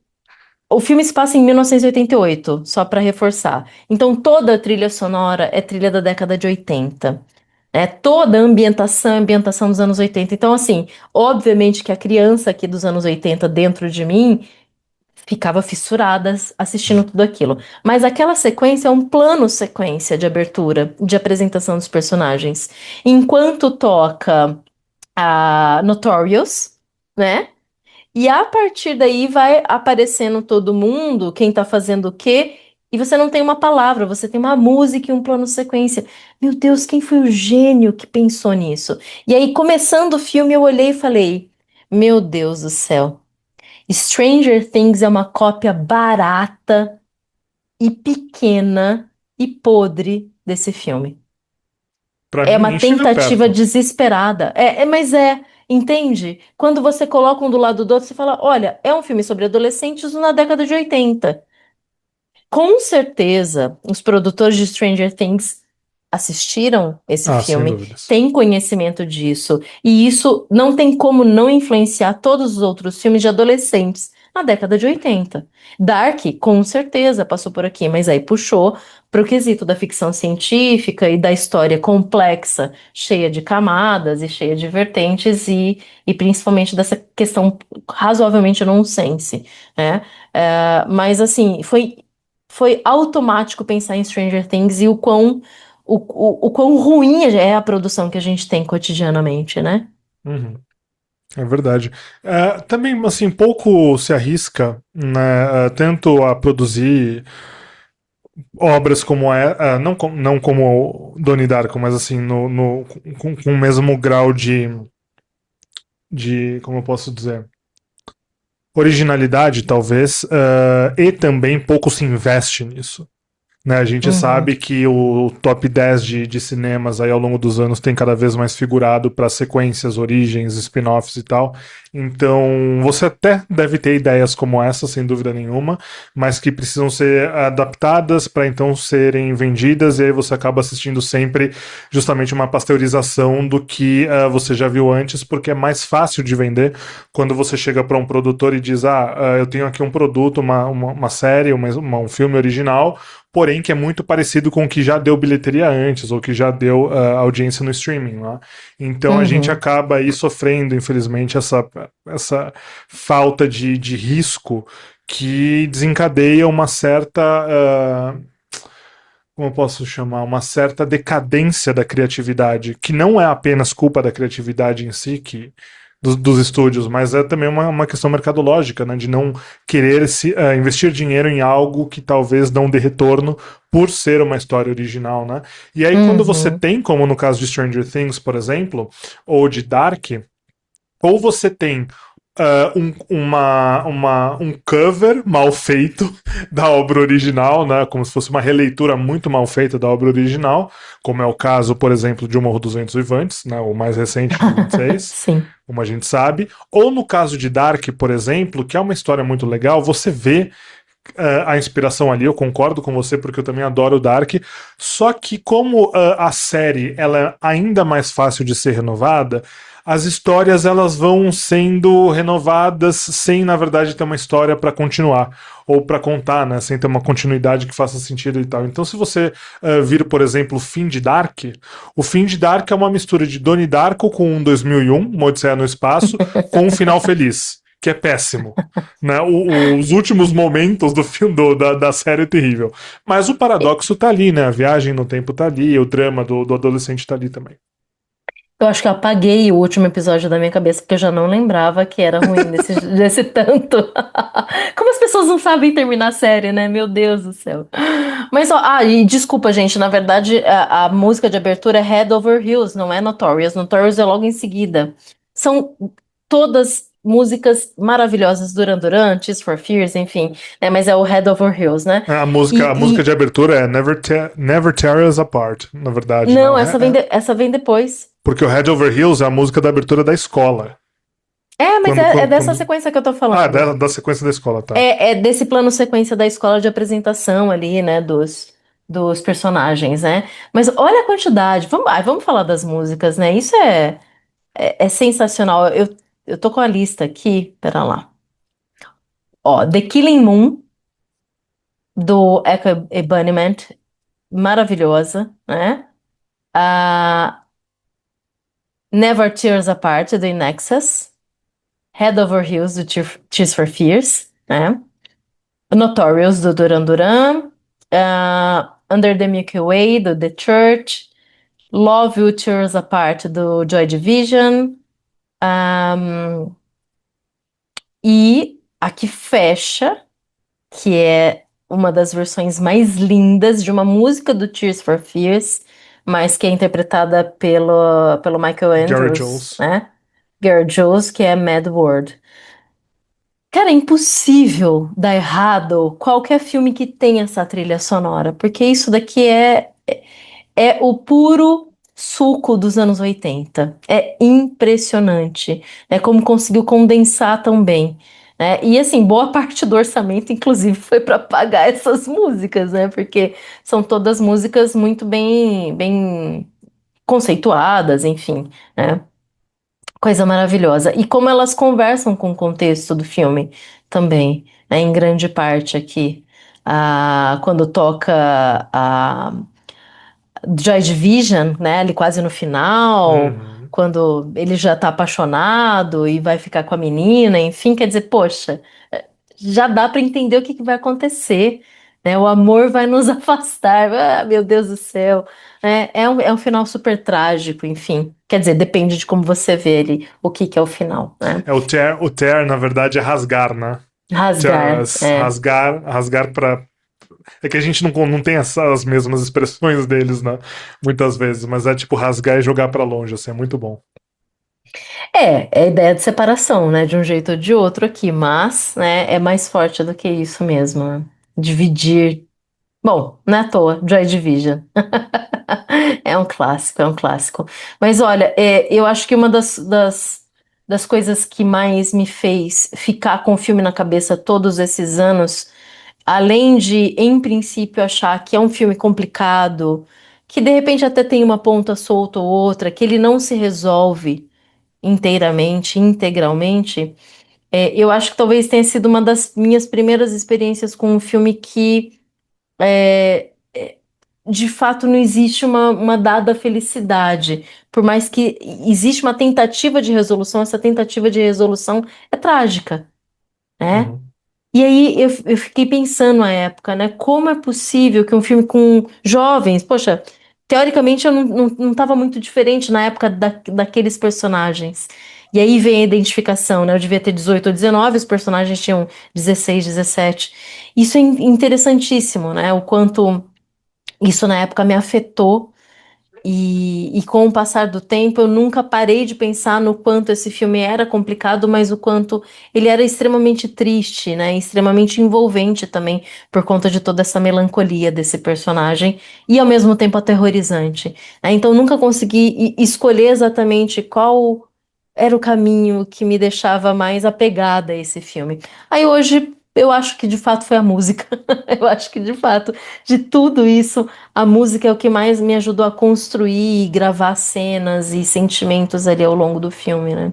O filme se passa em 1988, só para reforçar. Então, toda a trilha sonora é trilha da década de 80. Toda a ambientação é ambientação dos anos 80. Então, assim, obviamente que a criança aqui dos anos 80 dentro de mim ficava fissurada assistindo tudo aquilo. Mas aquela sequência é um plano sequência de abertura, de apresentação dos personagens. Enquanto toca a Notorious, né? E a partir daí vai aparecendo todo mundo, quem tá fazendo o quê, e você não tem uma palavra, você tem uma música e um plano sequência. Meu Deus, quem foi o gênio que pensou nisso? E aí, começando o filme, eu olhei e falei: Meu Deus do céu, Stranger Things é uma cópia barata e pequena e podre desse filme. Pra É mim, uma nem chega tentativa perto. desesperada. Mas entende? Quando você coloca um do lado do outro, você fala: olha, é um filme sobre adolescentes na década de 80. Com certeza, os produtores de Stranger Things assistiram esse Ah, sem filme, dúvidas. têm conhecimento disso, e isso não tem como não influenciar todos os outros filmes de adolescentes na década de 80. Dark, com certeza, passou por aqui, mas aí puxou para o quesito da ficção científica e da história complexa, cheia de camadas e cheia de vertentes, e principalmente dessa questão razoavelmente nonsense, né? Mas assim, foi automático pensar em Stranger Things e o quão ruim é a produção que a gente tem cotidianamente, né? Uhum. É verdade. Também, assim, pouco se arrisca, né, tanto a produzir obras como não, não como Donnie Darko, mas assim, com o mesmo grau como eu posso dizer, originalidade, talvez, e também pouco se investe nisso. Né, a gente Uhum, sabe que o top 10 de cinemas aí ao longo dos anos tem cada vez mais figurado para sequências, origens, spin-offs e tal. Então, você até deve ter ideias como essa, sem dúvida nenhuma, mas que precisam ser adaptadas para então serem vendidas, e aí você acaba assistindo sempre justamente uma pasteurização do que você já viu antes, porque é mais fácil de vender quando você chega para um produtor e diz: eu tenho aqui um produto, uma série, um filme original, porém que é muito parecido com o que já deu bilheteria antes, ou que já deu audiência no streaming. Né? Então a gente uhum, acaba aí sofrendo, infelizmente, essa falta de risco que desencadeia uma certa. Como eu posso chamar? Uma certa decadência da criatividade, que não é apenas culpa da criatividade em si, dos estúdios, mas é também uma questão mercadológica, né, de não querer investir dinheiro em algo que talvez não dê retorno por ser uma história original, né? E aí quando você uhum. tem, como no caso de Stranger Things, por exemplo, ou de Dark, ou você tem um cover mal feito da obra original, né, como se fosse uma releitura muito mal feita da obra original, como é o caso, por exemplo, de O Morro dos Ventos Vivantes, né, o mais recente de 26, Sim. como a gente sabe, ou no caso de Dark, por exemplo, que é uma história muito legal, você vê a inspiração ali, eu concordo com você porque eu também adoro o Dark, só que como a série ela é ainda mais fácil de ser renovada, as histórias elas vão sendo renovadas sem na verdade ter uma história para continuar ou para contar, né, sem ter uma continuidade que faça sentido e tal. Então se você vir, por exemplo, o fim de Dark é uma mistura de Donnie Darko com um 2001, uma Odisseia no Espaço, com um final feliz, que é péssimo. Né? Os últimos momentos do filme da série é terrível. Mas o paradoxo tá ali, né? A viagem no tempo tá ali, o drama do adolescente tá ali também. Eu acho que eu apaguei o último episódio da minha cabeça, porque eu já não lembrava que era ruim desse tanto. Como as pessoas não sabem terminar a série, né? Meu Deus do céu. Mas, ó, e desculpa, gente, na verdade, a música de abertura é Head Over Heels, não é Notorious. Notorious é logo em seguida. São todas músicas maravilhosas, Duran Duran, Tears for Fears, enfim, né? Mas é o Head Over Heels, né? A música de abertura é Never Tear Us Apart, na verdade, né? Não, essa vem depois. Porque o Head Over Heels é a música da abertura da escola. É, mas Quando, é quando, dessa quando... sequência que eu tô Ah, falando. da sequência da escola, tá. É desse plano sequência da escola de apresentação ali, né, dos personagens, né? Mas olha a quantidade. Vamos falar das músicas, né? Isso é sensacional. Eu tô com a lista aqui, pera lá. Ó, The Killing Moon, do Echo Ebunnyment, maravilhosa, né? Ah, Never Tears Apart, do In Excess. Head Over Heels, do Tears for Fears, né? Notorious, do Duran Duran. Under the Milky Way, do The Church. Love You Tears Apart, do Joy Division. Um, e a que fecha, que é uma das versões mais lindas de uma música do Tears for Fears, mas que é interpretada pelo Michael Gary Andrews, Jules. né? Gary Jules, que é Mad World. Cara, é impossível dar errado qualquer filme que tenha essa trilha sonora, porque isso daqui é o puro suco dos anos 80. É impressionante, né? Como conseguiu condensar tão bem, né? E assim, boa parte do orçamento, inclusive, foi para pagar essas músicas, né? Porque são todas músicas muito bem conceituadas, enfim, né? Coisa maravilhosa. E como elas conversam com o contexto do filme também, né? Em grande parte aqui. Quando toca a Joy Division, né? Ali quase no final, Uhum. quando ele já tá apaixonado e vai ficar com a menina, enfim, quer dizer, poxa, já dá para entender o que vai acontecer, né? O amor vai nos afastar. Ah, meu Deus do céu. É um final super trágico, enfim. Quer dizer, depende de como você vê ele, o que que é o final, né? O tear, na verdade, é rasgar, né? Rasgar, é. Rasgar pra. É que a gente não tem as mesmas expressões deles, né? Muitas vezes, mas é tipo rasgar e jogar pra longe, assim, é muito bom. É a ideia de separação, né? De um jeito ou de outro aqui, mas, né, é mais forte do que isso mesmo, né? Dividir. Bom, não é à toa, Joy Division. É um clássico, é um clássico. Mas olha, eu acho que uma das coisas que mais me fez ficar com o filme na cabeça todos esses anos, além de, em princípio, achar que é um filme complicado, que de repente até tem uma ponta solta ou outra, que ele não se resolve inteiramente, integralmente, eu acho que talvez tenha sido uma das minhas primeiras experiências com um filme que de fato não existe uma dada felicidade. Por mais que existe uma tentativa de resolução, essa tentativa de resolução é trágica, né? Uhum. E aí eu fiquei pensando na época, né? Como é possível que um filme com jovens, poxa, teoricamente eu não estava muito diferente na época daqueles personagens. E aí vem a identificação, né? Eu devia ter 18 ou 19, os personagens tinham 16, 17. Isso é interessantíssimo, né? O quanto isso na época me afetou. E com o passar do tempo, eu nunca parei de pensar no quanto esse filme era complicado, mas o quanto ele era extremamente triste, né? Extremamente envolvente também, por conta de toda essa melancolia desse personagem e ao mesmo tempo aterrorizante, né? Então, nunca consegui escolher exatamente qual era o caminho que me deixava mais apegada a esse filme. Aí hoje. Eu acho que de fato foi a música. Eu acho que de fato, de tudo isso, a música é o que mais me ajudou a construir e gravar cenas e sentimentos ali ao longo do filme, né?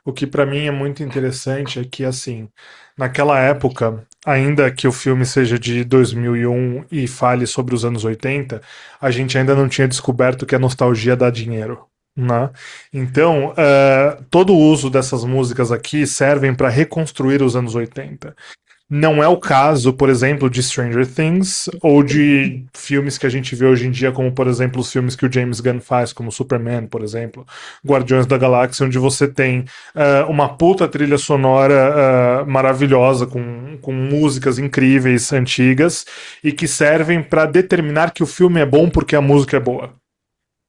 O que pra mim é muito interessante é que, assim, naquela época, ainda que o filme seja de 2001 e fale sobre os anos 80, a gente ainda não tinha descoberto que a nostalgia dá dinheiro. Né? Então, todo o uso dessas músicas aqui servem para reconstruir os anos 80. Não é o caso, por exemplo, de Stranger Things ou de filmes que a gente vê hoje em dia, como, por exemplo, os filmes que o James Gunn faz, como Superman, por exemplo, Guardiões da Galáxia, onde você tem uma puta trilha sonora maravilhosa, com músicas incríveis, antigas, e que servem para determinar que o filme é bom porque a música é boa.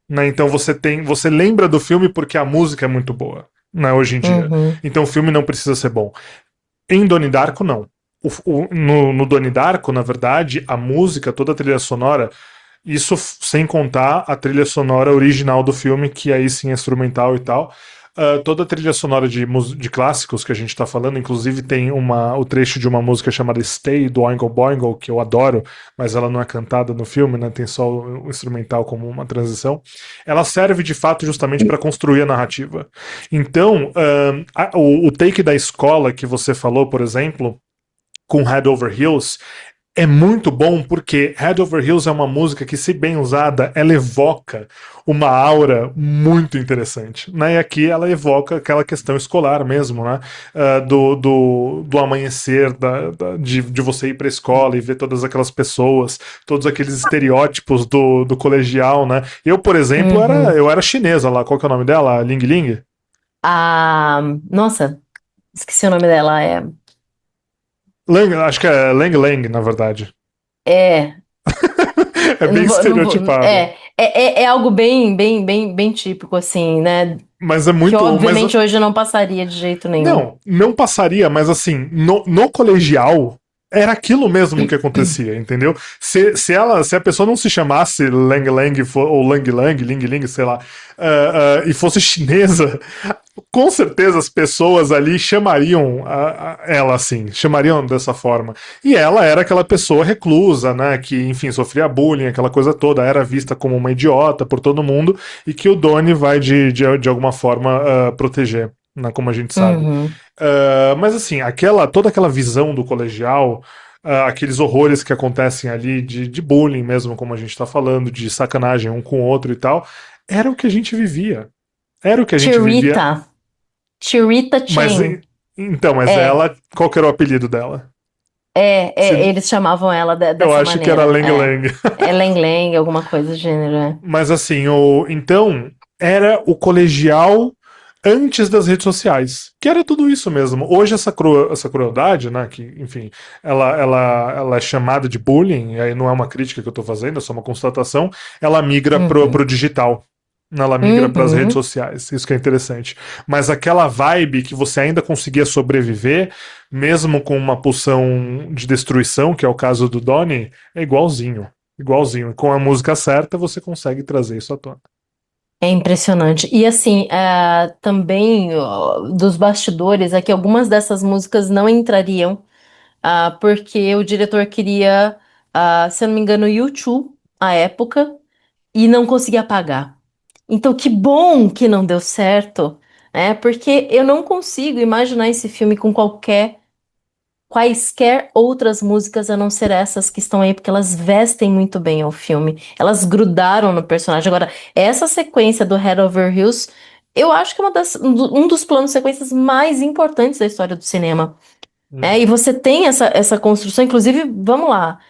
Né? Então você lembra do filme porque a música é muito boa, né, hoje em dia. Uhum, Então o filme não precisa ser bom. Em Donnie Darko, não. No Donnie Darko, na verdade, a música, toda a trilha sonora, isso sem contar a trilha sonora original do filme, que aí sim é instrumental e tal. Toda a trilha sonora de clássicos que a gente está falando, inclusive tem o trecho de uma música chamada Stay, do Oingo Boingo, que eu adoro, mas ela não é cantada no filme, né? Tem só o instrumental como uma transição. Ela serve de fato justamente para construir a narrativa. Então, o take da escola que você falou, por exemplo, com Head Over Heels, é muito bom porque Head Over Heels é uma música que, se bem usada, ela evoca uma aura muito interessante. Né? E aqui ela evoca aquela questão escolar mesmo, né? Do amanhecer, de você ir para a escola e ver todas aquelas pessoas, todos aqueles estereótipos do colegial, né? Eu, por exemplo, uhum. eu era chinesa lá. Qual que é o nome dela? Ling Ling? Nossa, esqueci o nome dela. Lang, acho que é Lang Lang, na verdade. É, É eu bem não vou, estereotipado. é algo bem típico, assim, né? Mas é Que muito. Mas obviamente hoje não passaria de jeito nenhum. não passaria, mas assim, no colegial era aquilo mesmo que acontecia, entendeu? Se a pessoa não se chamasse Lang Lang ou Lang Lang, Ling Ling, sei lá, e fosse chinesa, com certeza as pessoas ali chamariam ela assim, chamariam dessa forma. E ela era aquela pessoa reclusa, né, que, enfim, sofria bullying, aquela coisa toda, era vista como uma idiota por todo mundo e que o Donnie vai de alguma forma proteger, né, como a gente sabe. Uhum. Mas assim, toda aquela visão do colegial, aqueles horrores que acontecem ali de bullying mesmo, como a gente tá falando, de sacanagem um com o outro e tal, era o que a gente vivia. Era o que a gente vivia. Tirita Mas Chain. então, mas É, ela, qual que era o apelido dela? Se- Eles chamavam ela Eu dessa acho que era maneira. Lang Lang. É Leng Leng, alguma coisa do gênero. Mas assim, então era o colegial antes das redes sociais, que era tudo isso mesmo. Hoje essa crueldade, né, que enfim, ela é chamada de bullying, e aí não é uma crítica que eu estou fazendo, é só uma constatação, ela migra pro Uhum. digital. Ela migra para as redes Uhum. sociais, isso que é interessante. Mas aquela vibe que você ainda conseguia sobreviver, mesmo com uma pulsão de destruição, que é o caso do Donnie, é igualzinho. Igualzinho. Com a música certa, você consegue trazer isso à tona. É impressionante. E assim, também ó, dos bastidores, é que algumas dessas músicas não entrariam, porque o diretor queria, se eu não me engano, U2 à época e não conseguia pagar. Então, que bom que não deu certo, né? Porque eu não consigo imaginar esse filme com quaisquer outras músicas a não ser essas que estão aí, porque elas vestem muito bem ao filme. Elas grudaram no personagem. Agora, essa sequência do Head Over Heels, eu acho que é um dos planos sequências mais importantes da história do cinema. Uhum. E você tem essa construção, inclusive, vamos lá,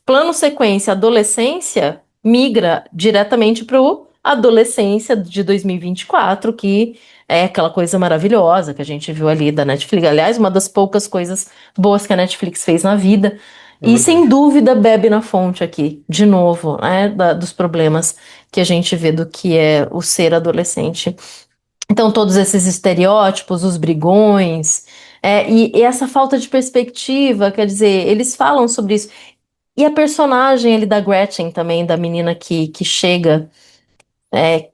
plano sequência adolescência migra diretamente para adolescência de 2024, que é aquela coisa maravilhosa que a gente viu ali da Netflix. Aliás, uma das poucas coisas boas que a Netflix fez na vida. É E verdade. sem dúvida bebe na fonte aqui, de novo, né, dos problemas que a gente vê do que é o ser adolescente. Então, todos esses estereótipos, os brigões, e essa falta de perspectiva, quer dizer, eles falam sobre isso. E a personagem ali da Gretchen também, da menina que chega,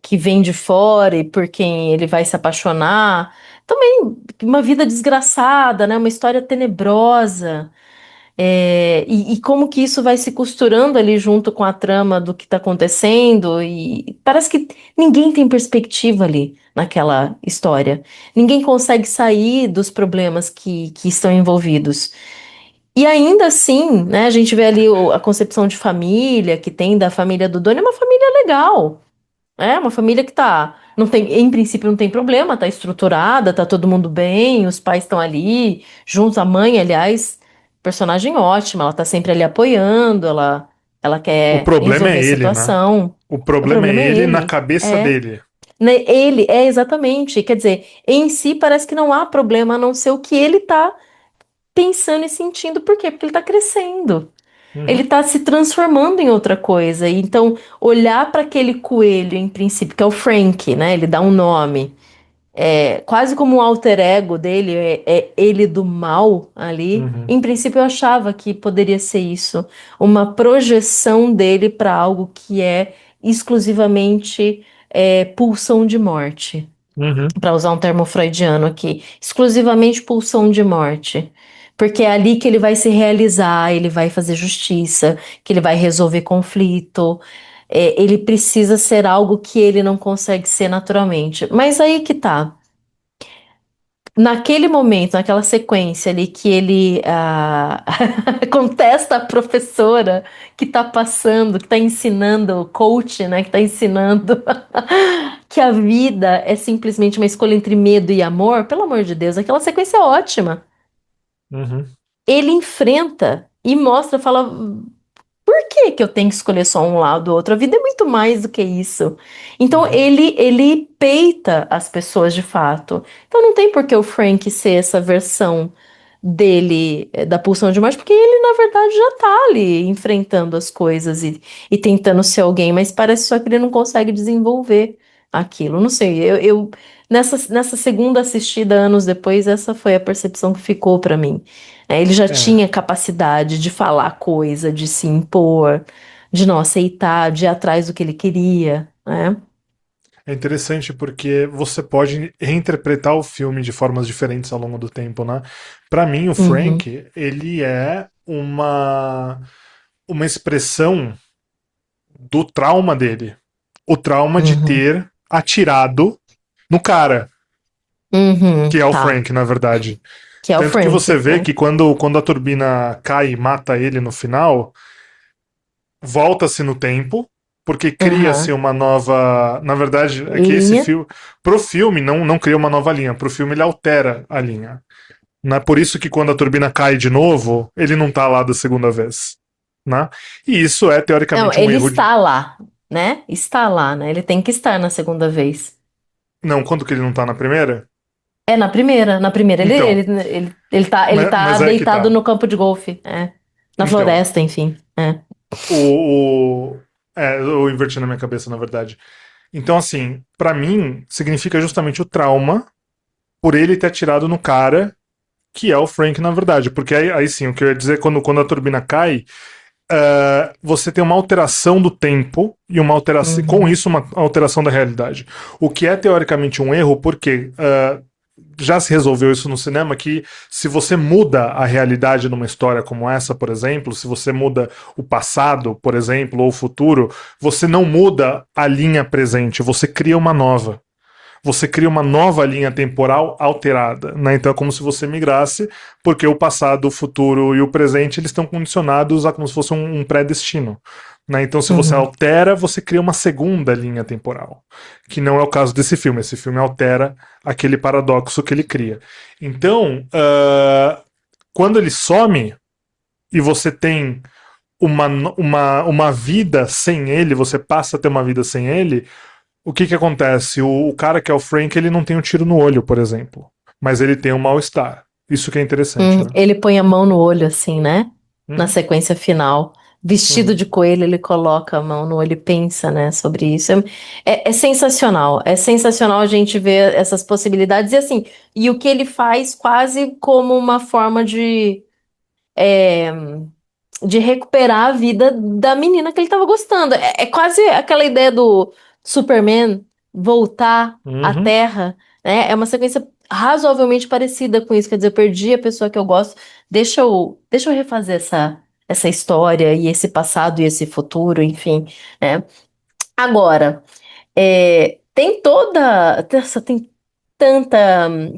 que vem de fora e por quem ele vai se apaixonar. Também uma vida desgraçada, né? Uma história tenebrosa. E como que isso vai se costurando ali junto com a trama do que está acontecendo, e parece que ninguém tem perspectiva ali naquela história. Ninguém consegue sair dos problemas que estão envolvidos. E ainda assim, né, a gente vê ali a concepção de família que tem da família do dono, é uma família legal. É uma família que tá, não tem, em princípio não tem problema, tá estruturada, tá todo mundo bem, os pais estão ali, juntos, a mãe, aliás, personagem ótima, ela tá sempre ali apoiando, ela O quer problema resolver é a ele, né? situação. O O problema é problema é ele na ele. cabeça dele. Ele é exatamente, quer dizer, em si parece que não há problema a não ser o que ele tá pensando e sentindo. Por quê? Porque ele tá crescendo. Ele Uhum, está se transformando em outra coisa. E então, olhar para aquele coelho, em princípio, que é o Frank, né? Ele dá um nome. Quase como um alter ego dele, é ele do mal ali. uhum, Em princípio, eu achava que poderia ser isso. Uma projeção dele para algo que é exclusivamente pulsão de morte, uhum, para usar um termo freudiano aqui, exclusivamente pulsão de morte. Porque é ali que ele vai se realizar, ele vai fazer justiça, que ele vai resolver conflito. Ele precisa ser algo que ele não consegue ser naturalmente. Mas aí que tá. Naquele momento, naquela sequência ali que ele contesta a professora que tá passando, que tá ensinando, o coach, né, que tá ensinando que a vida é simplesmente uma escolha entre medo e amor, pelo amor de Deus, aquela sequência é ótima. uhum, Ele enfrenta e mostra, fala, por que que eu tenho que escolher só um lado ou outro? A vida é muito mais do que isso. Então uhum, ele peita as pessoas de fato. Então não tem por que o Frank ser essa versão dele, da pulsão de morte, porque ele, na verdade, já tá ali enfrentando as coisas e tentando ser alguém, mas parece só que ele não consegue desenvolver aquilo. Não sei, nessa segunda assistida, anos depois, essa foi a percepção que ficou pra mim. Ele já é. tinha capacidade de falar coisa, de se impor, de não aceitar, de ir atrás do que ele queria, né? É interessante porque você pode reinterpretar o filme de formas diferentes ao longo do tempo, né? Pra mim, o Uhum, Frank, ele é uma expressão do trauma dele. O trauma de uhum, ter atirado no cara, que é o tá. Frank, na verdade. Que é o Tanto que Frank, você vê né? que quando a turbina cai e mata ele no final, volta-se no tempo, porque cria-se Aham. uma nova. Na verdade, é que esse Linha. filme. Pro filme, não cria uma nova linha. Pro filme, ele altera a linha. Né? Por isso que quando a turbina cai de novo, ele não tá lá da segunda vez. Né? E isso é Não, teoricamente um ele erro de. está lá, né? Está lá, né? Ele tem que estar na segunda vez. Não, quando que ele não tá na primeira? É na primeira. Na primeira Então, ele tá mas é que deitado tá. no campo de golfe. É. Na Então, floresta, enfim. É. eu inverti na minha cabeça, na verdade. Então, assim, pra mim, significa justamente o trauma por ele ter atirado no cara que é o Frank, na verdade. Porque aí sim, o que eu ia dizer, quando a turbina cai, você tem uma alteração do tempo e uma alteração, com Uhum. isso, uma alteração da realidade. O que é teoricamente um erro, porque já se resolveu isso no cinema, que se você muda a realidade numa história como essa, por exemplo, se você muda o passado, por exemplo, ou o futuro, você não muda a linha presente, você cria uma nova. Você cria uma nova linha temporal alterada, né? Então é como se você migrasse, porque o passado, o futuro e o presente eles estão condicionados a como se fosse um pré-destino. Né? Então, se você Uhum. altera, você cria uma segunda linha temporal, que não é o caso desse filme. Esse filme altera aquele paradoxo que ele cria. Então, quando ele some e você tem uma vida sem ele, você passa a ter uma vida sem ele, o que que acontece? O cara que é o Frank, ele não tem um tiro no olho, por exemplo. Mas ele tem um mal-estar. Isso que é interessante, né? Ele põe a mão no olho, assim, né? Na Uhum, sequência final. Vestido uhum, de coelho, ele coloca a mão no olho e pensa, né, sobre isso. É sensacional. É sensacional a gente ver essas possibilidades. E assim, e o que ele faz quase como uma forma de recuperar a vida da menina que ele estava gostando. É quase aquela ideia do Superman voltar à uhum, Terra, né? É uma sequência razoavelmente parecida com isso. Quer dizer, eu perdi a pessoa que eu gosto, deixa eu refazer essa história e esse passado e esse futuro, enfim, né? Agora. Tem toda. Nossa, tem tanta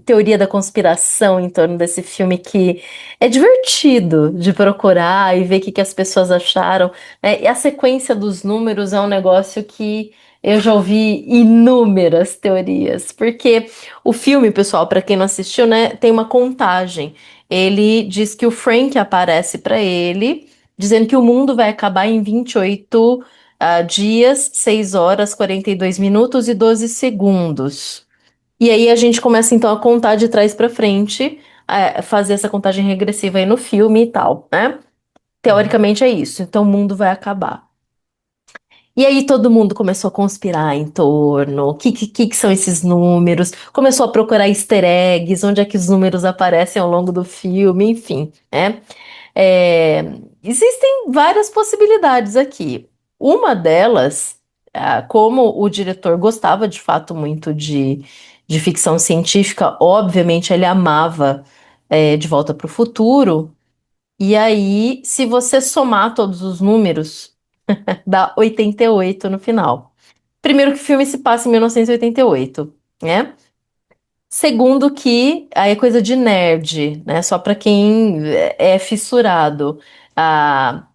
teoria da conspiração em torno desse filme que é divertido de procurar e ver o que as pessoas acharam, né? E a sequência dos números é um negócio que eu já ouvi inúmeras teorias, porque o filme, pessoal, para quem não assistiu, né, tem uma contagem. Ele diz que o Frank aparece para ele, dizendo que o mundo vai acabar em 28 dias, 6 horas, 42 minutos e 12 segundos. E aí a gente começa então a contar de trás para frente, fazer essa contagem regressiva aí no filme e tal, né? uhum, Teoricamente é isso. Então o mundo vai acabar. E aí todo mundo começou a conspirar em torno, o que são esses números, começou a procurar easter eggs, onde é que os números aparecem ao longo do filme, enfim, né? É, existem várias possibilidades aqui. Uma delas, como o diretor gostava de fato muito de ficção científica, obviamente ele amava De Volta para o Futuro. E aí, se você somar todos os números, dá 88 no final. Primeiro que o filme se passa em 1988, né? Segundo que aí é coisa de nerd, né? Só para quem é fissurado. Ah,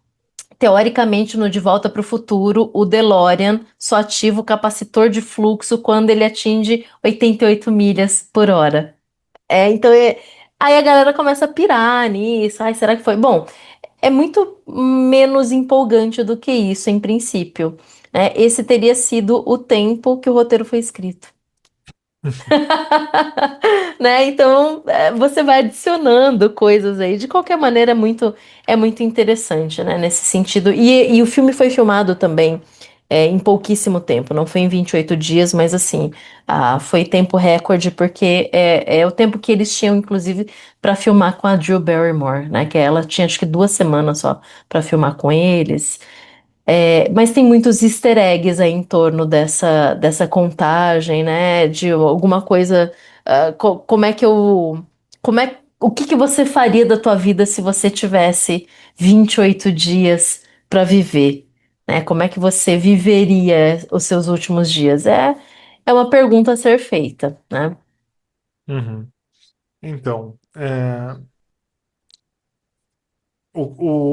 teoricamente, no De Volta para o Futuro, o DeLorean só ativa o capacitor de fluxo quando ele atinge 88 milhas por hora. Então aí a galera começa a pirar nisso. Ai, será que foi? Bom, é muito menos empolgante do que isso, em princípio, né? Esse teria sido o tempo que o roteiro foi escrito. Né? Então, você vai adicionando coisas aí. De qualquer maneira, é muito interessante, né? Nesse sentido. E o filme foi filmado também em pouquíssimo tempo. Não foi em 28 dias, mas assim, foi tempo recorde, porque é o tempo que eles tinham, inclusive, para filmar com a Drew Barrymore, né? Que ela tinha acho que 2 semanas só para filmar com eles. Mas tem muitos easter eggs aí em torno dessa contagem, né? De alguma coisa. Como é que eu. O que que você faria da tua vida se você tivesse 28 dias para viver? Né? Como é que você viveria os seus últimos dias? É uma pergunta a ser feita, né? uhum. Então,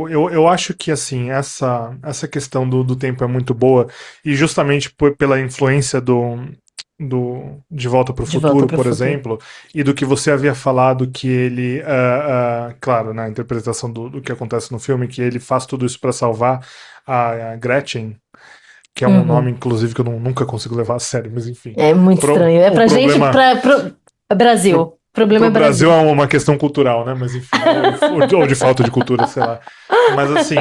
eu acho que assim essa questão do tempo é muito boa e justamente pela influência do De Volta para o De Volta Futuro, para o por Futuro. exemplo, e do que você havia falado que ele, claro, na interpretação do que acontece no filme, que ele faz tudo isso para salvar a Gretchen, que é um nome, Uhum. inclusive, que eu nunca consigo levar a sério, mas enfim. É muito estranho. É O pra gente, problema Brasil. pro, O problema pro é Brasil Brasil. é uma questão cultural, né? Mas enfim, ou de falta de cultura, sei lá. Mas assim,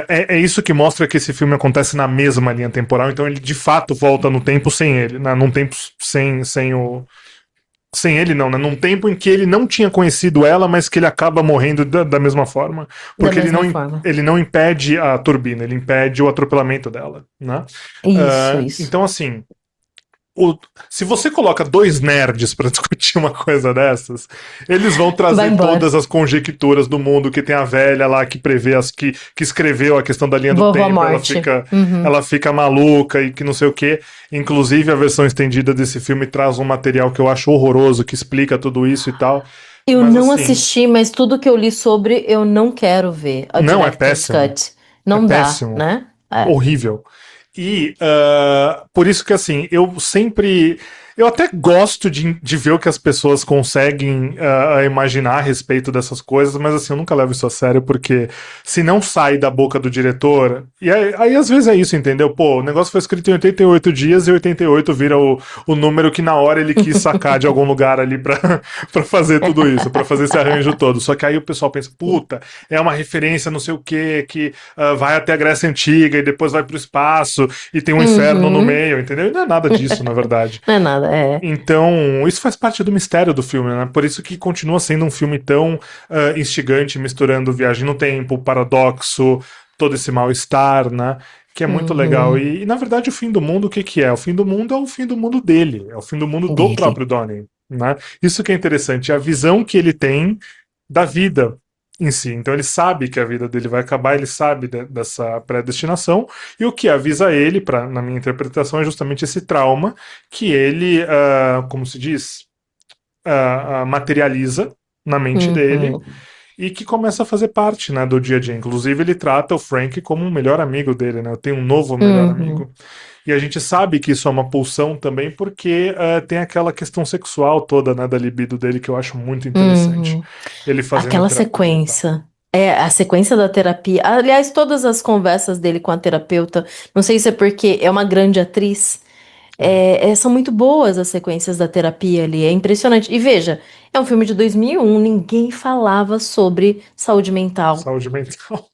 é isso que mostra que esse filme acontece na mesma linha temporal, então ele de fato volta no tempo sem ele, né? Num tempo sem o. Sem ele, não, né? Num tempo em que ele não tinha conhecido ela, mas que ele acaba morrendo da mesma forma, Da porque mesma forma. ele não impede a turbina, ele impede o atropelamento dela, né? Isso, isso. Então, assim, o- se você coloca dois nerds para discutir uma coisa dessas, eles vão Vai trazer embora. todas as conjecturas do mundo, que tem a velha lá que prevê que escreveu a questão da linha do Vovó tempo, Morte. Uhum. ela fica maluca e que não sei o quê. Inclusive a versão estendida desse filme traz um material que eu acho horroroso, que explica tudo isso e tal. Eu Mas não assim, assisti, mas tudo que eu li sobre, eu não quero ver. A não, é Director's péssimo. Cut. É Não dá, péssimo. né? É. Horrível. E por isso que assim, eu sempre. Eu até gosto de ver o que as pessoas conseguem imaginar a respeito dessas coisas, mas assim, eu nunca levo isso a sério, porque se não sai da boca do diretor. E aí às vezes é isso, entendeu? Pô, o negócio foi escrito em 88 dias e 88 vira o número que na hora ele quis sacar de algum lugar ali pra, pra fazer tudo isso, pra fazer esse arranjo todo. Só que aí o pessoal pensa, puta, é uma referência não sei o que vai até a Grécia Antiga e depois vai pro espaço e tem um inferno no Uhum. meio, entendeu? E não é nada disso, na verdade. Não é nada, é. Então, isso faz parte do mistério do filme, né? Por isso que continua sendo um filme tão instigante, misturando viagem no tempo, paradoxo, todo esse mal-estar, né? Que é muito legal. Uhum. Na verdade, o fim do mundo, o que que é? O fim do mundo é o fim do mundo dele, é o fim do mundo do Dele. próprio Donnie, né? Isso que é interessante, a visão que ele tem da vida em si. Então ele sabe que a vida dele vai acabar, ele sabe dessa predestinação, e o que avisa ele, na minha interpretação, é justamente esse trauma que ele, como se diz, materializa na mente dele Uhum. e que começa a fazer parte, né, do dia a dia. Inclusive, ele trata o Frank como um melhor amigo dele, né? Tem um novo melhor Uhum. amigo. E a gente sabe que isso é uma pulsão também, porque tem aquela questão sexual toda, né, da libido dele, que eu acho muito interessante. Uhum. Ele fazendo Aquela terapia e tal. sequência. É, a sequência da terapia. Aliás, todas as conversas dele com a terapeuta, não sei se é porque é uma grande atriz, É. são muito boas as sequências da terapia ali, é impressionante. E veja, é um filme de 2001, ninguém falava sobre saúde mental. Saúde mental.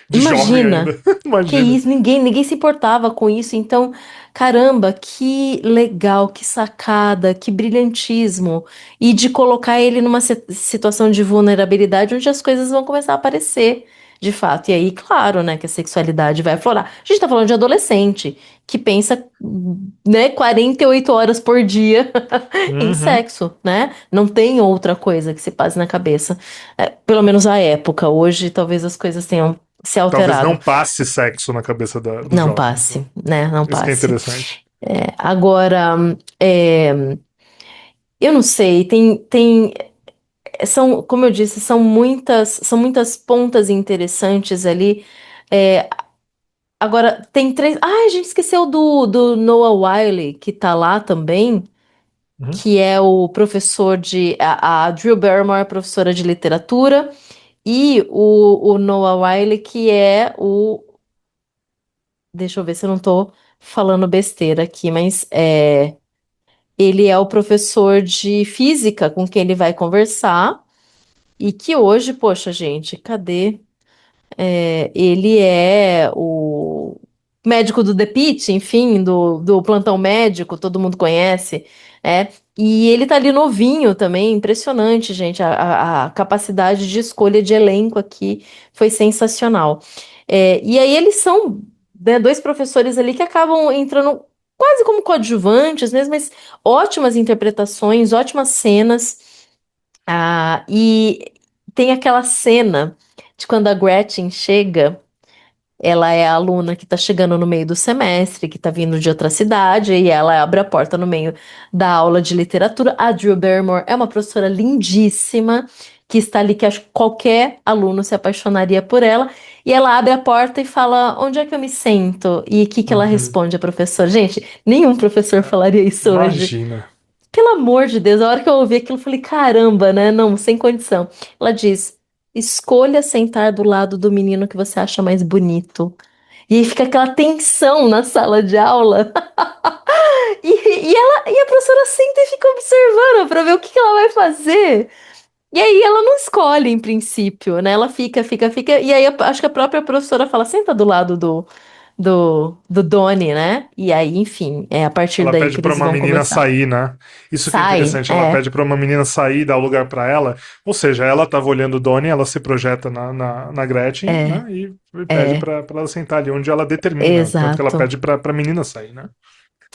De jovem Imagina, ainda. que Imagina. isso, ninguém se importava com isso. Então, caramba, que legal, que sacada, que brilhantismo. E de colocar ele numa situação de vulnerabilidade onde as coisas vão começar a aparecer, de fato. E aí, claro, né, que a sexualidade vai aflorar. A gente tá falando de adolescente que pensa, né, 48 horas por dia em Uhum. sexo, né? Não tem outra coisa que se passe na cabeça. Pelo menos à época. Hoje, talvez as coisas tenham se Talvez não alterado. passe sexo na cabeça dos Não jovens, né? passe, né? Não Isso que é passe. interessante. Agora, é, eu não sei, são, como eu disse, são muitas pontas interessantes ali. É, agora, tem três. Ah, a gente esqueceu do Noah Wyle, que tá lá também, Uhum. que é o professor de. A Drew Barrymore é professora de literatura, e o Noah Wyle, que é o. Deixa eu ver se eu não tô falando besteira aqui, mas ele é o professor de física com quem ele vai conversar e que hoje, poxa, gente, cadê? Ele é o médico do The Pitt, enfim, do plantão médico, todo mundo conhece, né? E ele tá ali novinho também, impressionante, gente. A capacidade de escolha de elenco aqui foi sensacional. E aí eles são, né, dois professores ali que acabam entrando quase como coadjuvantes mesmo, mas ótimas interpretações, ótimas cenas. E tem aquela cena de quando a Gretchen chega. Ela é a aluna que está chegando no meio do semestre, que está vindo de outra cidade, e ela abre a porta no meio da aula de literatura. A Drew Barrymore é uma professora lindíssima, que está ali, que acho que qualquer aluno se apaixonaria por ela. E ela abre a porta e fala: Onde é que eu me sento? E o que que ela Uhum. responde a professora? Gente, nenhum professor falaria isso hoje. Imagina. Pelo amor de Deus, a hora que eu ouvi aquilo, eu falei: Caramba, né? Não, sem condição. Ela diz: Escolha sentar do lado do menino que você acha mais bonito. E aí fica aquela tensão na sala de aula. E a professora senta e fica observando para ver o que que ela vai fazer. E aí ela não escolhe em princípio, né? Ela fica. E aí acho que a própria professora fala, senta do lado do Donnie, né? E aí, enfim, é a partir Ela daí pede que pra eles uma vão menina começar. sair, né? Isso que é Sai, interessante. Ela é, pede pra uma menina sair, dar o lugar pra ela. Ou seja, ela tava olhando o Donnie, ela se projeta na Gretchen, é, né? E pede é, pra ela sentar ali, onde ela determina. Tanto que ela exato. pede pra menina sair, né?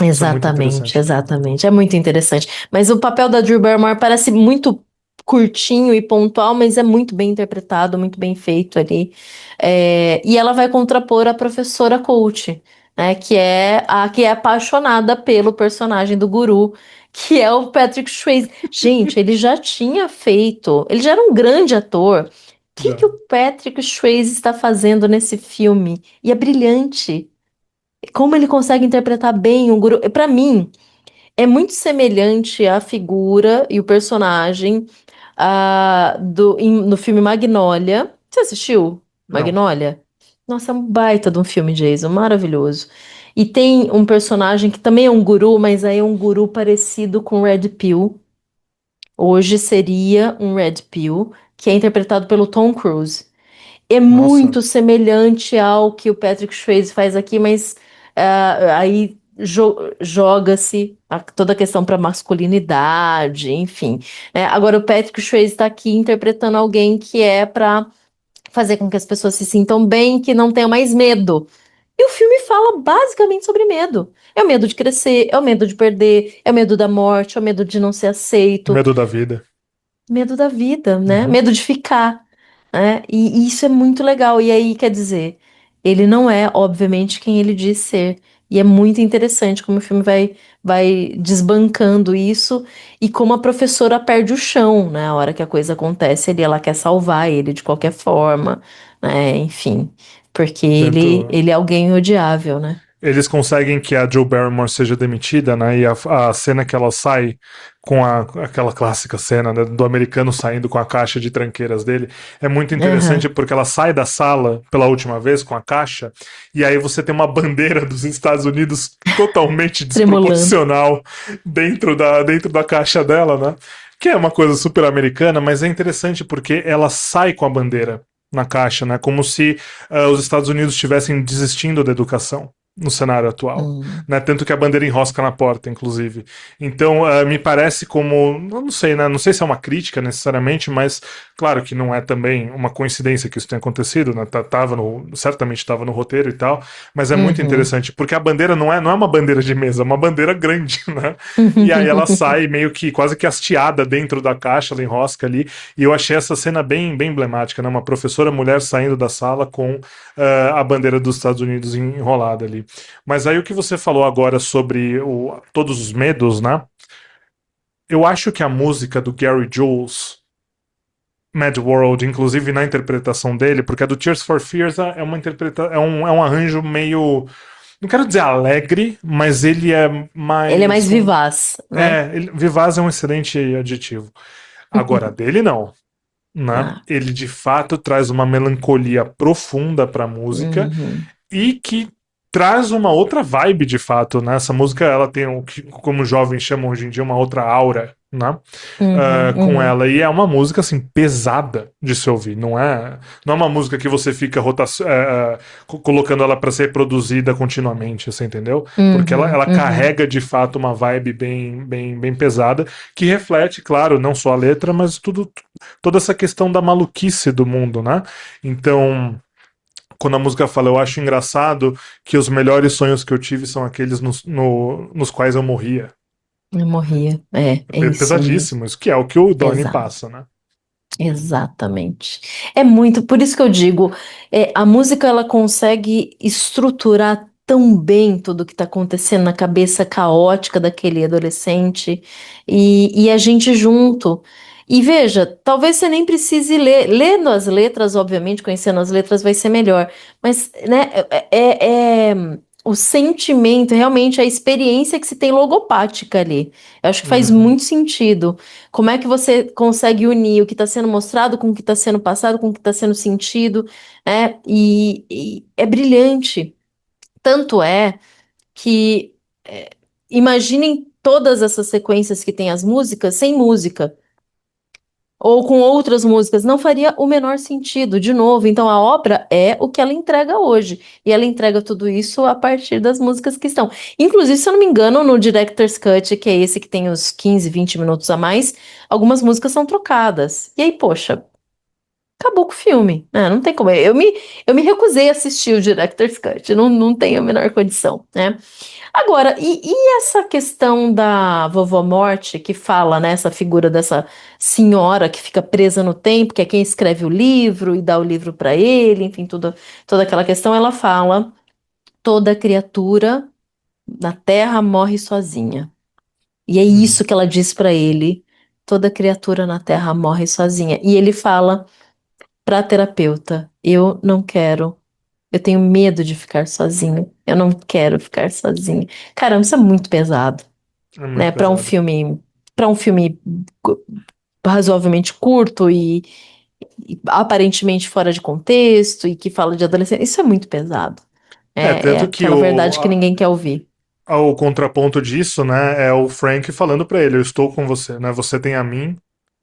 Isso é muito Exatamente, interessante. exatamente. É muito interessante. Mas o papel da Drew Barrymore parece muito curtinho e pontual, mas é muito bem interpretado, muito bem feito ali. E ela vai contrapor a professora coach, né, que é a que é apaixonada pelo personagem do guru, que é o Patrick Swayze. Gente, ele já tinha feito, ele já era um grande ator. O que Já. que o Patrick Swayze está fazendo nesse filme? E é brilhante. Como ele consegue interpretar bem o guru. Para mim, é muito semelhante à figura e o personagem no filme Magnolia. Você assistiu Não. Magnolia? Nossa, é um baita de um filme, Jason, maravilhoso. E tem um personagem que também é um guru, mas aí é um guru parecido com Red Pill. Hoje seria um Red Pill, que é interpretado pelo Tom Cruise. É Nossa. muito semelhante ao que o Patrick Swayze faz aqui, mas aí joga-se toda a questão para masculinidade, enfim, né? Agora o Patrick Swayze está aqui interpretando alguém que é para fazer com que as pessoas se sintam bem, que não tenham mais medo. E o filme fala basicamente sobre medo. É o medo de crescer, é o medo de perder, é o medo da morte, é o medo de não ser aceito. Medo da vida. Medo da vida, né? Uhum. Medo de ficar, né? E isso é muito legal. E aí, quer dizer, ele não é, obviamente, quem ele diz ser. E é muito interessante como o filme vai desbancando isso e como a professora perde o chão, né? A hora que a coisa acontece ali, ela quer salvar ele de qualquer forma, né? Enfim, porque Tanto. ele é alguém odiável, né? Eles conseguem que a Joe Barrymore seja demitida, né? E a cena que ela sai com aquela clássica cena, né, do americano saindo com a caixa de tranqueiras dele é muito interessante Aham. porque ela sai da sala pela última vez com a caixa e aí você tem uma bandeira dos Estados Unidos totalmente Tremulando. desproporcional dentro da caixa dela, né? Que é uma coisa super americana, mas é interessante porque ela sai com a bandeira na caixa, né? Como se os Estados Unidos estivessem desistindo da educação no cenário atual, Hum. né? Tanto que a bandeira enrosca na porta, inclusive. Então, me parece como, eu não sei, né? Não sei se é uma crítica necessariamente, mas claro que não é também uma coincidência que isso tenha acontecido, né? Certamente estava no roteiro e tal, mas é muito Uhum. interessante porque a bandeira não é uma bandeira de mesa, é uma bandeira grande, né? E aí ela sai meio que quase que hasteada dentro da caixa, ela enrosca ali. E eu achei essa cena bem emblemática, né? Uma professora mulher saindo da sala com a bandeira dos Estados Unidos enrolada ali. Mas aí o que você falou agora sobre todos os medos, né? Eu acho que a música do Gary Jules, Mad World, inclusive na interpretação dele, porque a do Tears for Fears é um arranjo meio. Não quero dizer alegre, mas ele é Ele é mais mais. vivaz, né? Vivaz é um excelente adjetivo. Agora, dele não. Né? Ah, Ele de fato traz uma melancolia profunda para a música uhum, e que traz uma outra vibe de fato, né? Essa música ela tem o que como os jovens chamam hoje em dia uma outra aura, né? Com uhum. ela e é uma música assim pesada de se ouvir, não é uma música que você fica colocando ela para ser produzida continuamente, você entendeu? Porque Uhum, ela uhum, carrega de fato uma vibe bem pesada que reflete, claro, não só a letra, mas toda essa questão da maluquice do mundo, né? Então quando a música fala, eu acho engraçado que os melhores sonhos que eu tive são aqueles nos quais eu morria. eu morria. É isso mesmo. Pesadíssimo, isso que é o que o Donnie Exato, passa, né? exatamente. É muito, por isso que eu digo, a música ela consegue estruturar tão bem tudo que está acontecendo na cabeça caótica daquele adolescente e a gente junto. E veja, talvez você nem precise ler. Lendo as letras, obviamente, conhecendo as letras vai ser melhor. Mas, né, o sentimento, realmente, a experiência que se tem logopática ali. Eu acho que faz Uhum, muito sentido. Como é que você consegue unir o que está sendo mostrado com o que está sendo passado, com o que está sendo sentido, né? E é brilhante. Tanto é que imaginem todas essas sequências que tem as músicas sem música ou com outras músicas, não faria o menor sentido, de novo. Então, a obra é o que ela entrega hoje. E ela entrega tudo isso a partir das músicas que estão. Inclusive, se eu não me engano, no Director's Cut, que é esse que tem os 15, 20 minutos a mais, algumas músicas são trocadas. E aí, poxa, acabou com o filme, né? Não tem como. Eu me recusei a assistir o Director's Cut, não tenho a menor condição, né? Agora, e essa questão da vovó Morte, que fala, né, essa figura dessa senhora que fica presa no tempo, que é quem escreve o livro e dá o livro para ele, enfim, toda aquela questão, ela fala: toda criatura na Terra morre sozinha. E é uhum. isso que ela diz para ele: toda criatura na Terra morre sozinha. E ele fala para a terapeuta: eu não quero. Eu tenho medo de ficar sozinho. Eu não quero ficar sozinho. Caramba, isso é muito pesado, É né? muito pesado. Para um filme cu- razoavelmente curto e aparentemente fora de contexto e que fala de adolescente. Isso é muito pesado. É, É tanto que aquela verdade que ninguém quer ouvir. o contraponto disso, né, é o Frank falando pra ele, eu estou com você, né? Você tem a mim,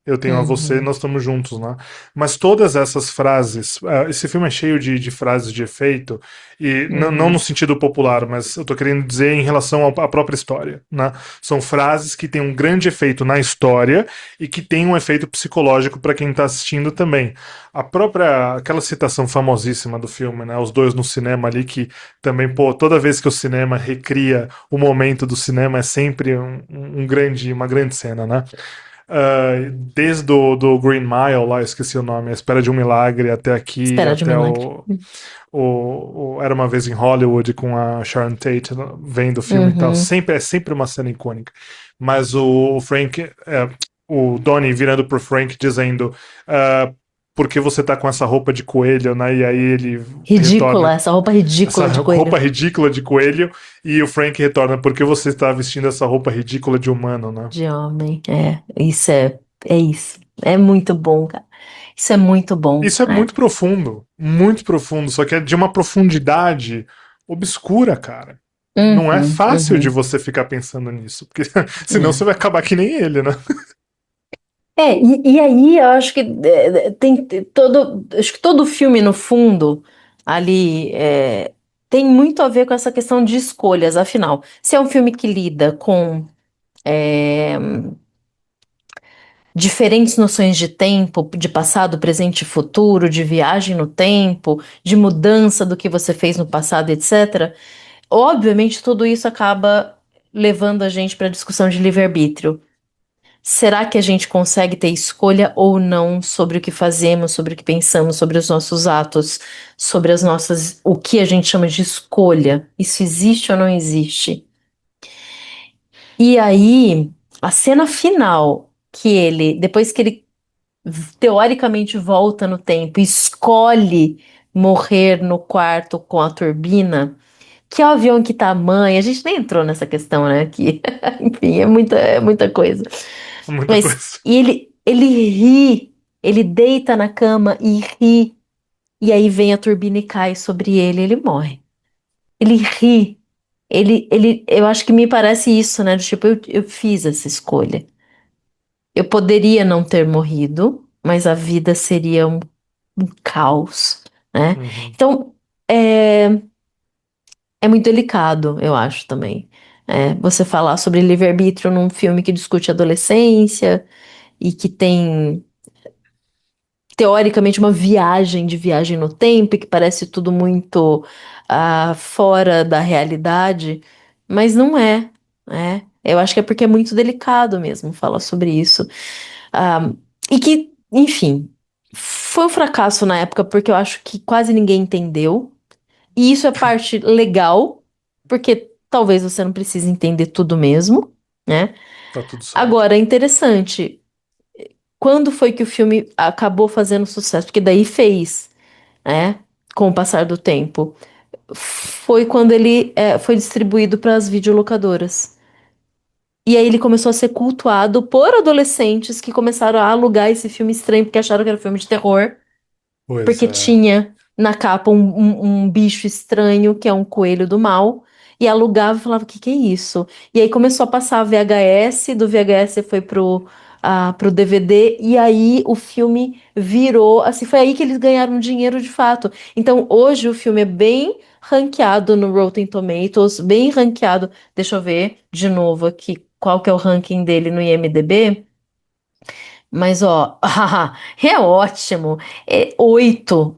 eu tenho a você, Uhum, nós estamos juntos, né? Mas todas essas frases, esse filme é cheio de frases de efeito, e não no uhum, sentido popular, mas eu tô querendo dizer em relação à própria história, né? São frases que têm um grande efeito na história e que têm um efeito psicológico para quem tá assistindo também. Aquela citação famosíssima do filme, né? Os dois no cinema ali, que também, pô, toda vez que o cinema recria o momento do cinema é sempre uma grande cena, né? Desde do Green Mile, lá, esqueci o nome, A Espera de um Milagre, até aqui, espera de um até milagre. Era uma vez em Hollywood com a Sharon Tate vendo o filme e tal. Uhum, É sempre uma cena icônica. Mas o Frank, o Donnie virando pro Frank dizendo. Uh, por que você tá com essa roupa de coelho, né? E aí ele retorna ridícula, essa roupa essa ridícula de roupa coelho. ridícula de coelho e o Frank retorna por que você está vestindo essa roupa ridícula de humano, né? De homem. Isso é isso. É muito bom, cara. Isso é muito bom, Isso é né? muito profundo, só que é de uma profundidade obscura, cara. Não é Uhum, fácil de uhum. você ficar pensando nisso, porque senão É. você vai acabar que nem ele, né? E aí eu acho que acho que todo filme no fundo ali tem muito a ver com essa questão de escolhas. Afinal, se é um filme que lida com é, diferentes noções de tempo, de passado, presente e futuro, de viagem no tempo, de mudança do que você fez no passado, etc. Obviamente, tudo isso acaba levando a gente para a discussão de livre-arbítrio. Será que a gente consegue ter escolha ou não sobre o que fazemos, sobre o que pensamos, sobre os nossos atos, sobre o que a gente chama de escolha? Isso existe ou não existe? E aí, a cena final, depois que ele teoricamente volta no tempo, e escolhe morrer no quarto com a turbina, que avião, que tamanho, a gente nem entrou nessa questão, né? Que, enfim, é muita coisa. Muita Mas coisa. ele ri, ele deita na cama e ri, e aí vem a turbina e cai sobre ele morre. Ele ri, eu acho que me parece isso, né? Do tipo, eu fiz essa escolha. Eu poderia não ter morrido, mas a vida seria um caos, né? Uhum. Então, é muito delicado, eu acho também. Você falar sobre livre-arbítrio num filme que discute adolescência e que tem teoricamente uma viagem no tempo, e que parece tudo muito fora da realidade, mas não é, né? Eu acho que é porque é muito delicado mesmo falar sobre isso. Ah, e que, enfim, foi um fracasso na época, porque eu acho que quase ninguém entendeu. E isso é parte legal, porque talvez você não precise entender tudo mesmo, né? Tá tudo certo. Agora, é interessante. quando foi que o filme acabou fazendo sucesso? Porque daí fez, né? Com o passar do tempo. Foi quando ele foi distribuído para as videolocadoras. E aí ele começou a ser cultuado por adolescentes que começaram a alugar esse filme estranho porque acharam que era filme de terror. Pois Porque é. tinha na capa um bicho estranho, que é um coelho do mal, e alugava e falava: o que que é isso? E aí começou a passar VHS, do VHS foi pro DVD, e aí o filme virou, assim, foi aí que eles ganharam dinheiro de fato. Então hoje o filme é bem ranqueado no Rotten Tomatoes, bem ranqueado. Deixa eu ver de novo aqui qual que é o ranking dele no IMDb. Mas, ó, é ótimo. É 8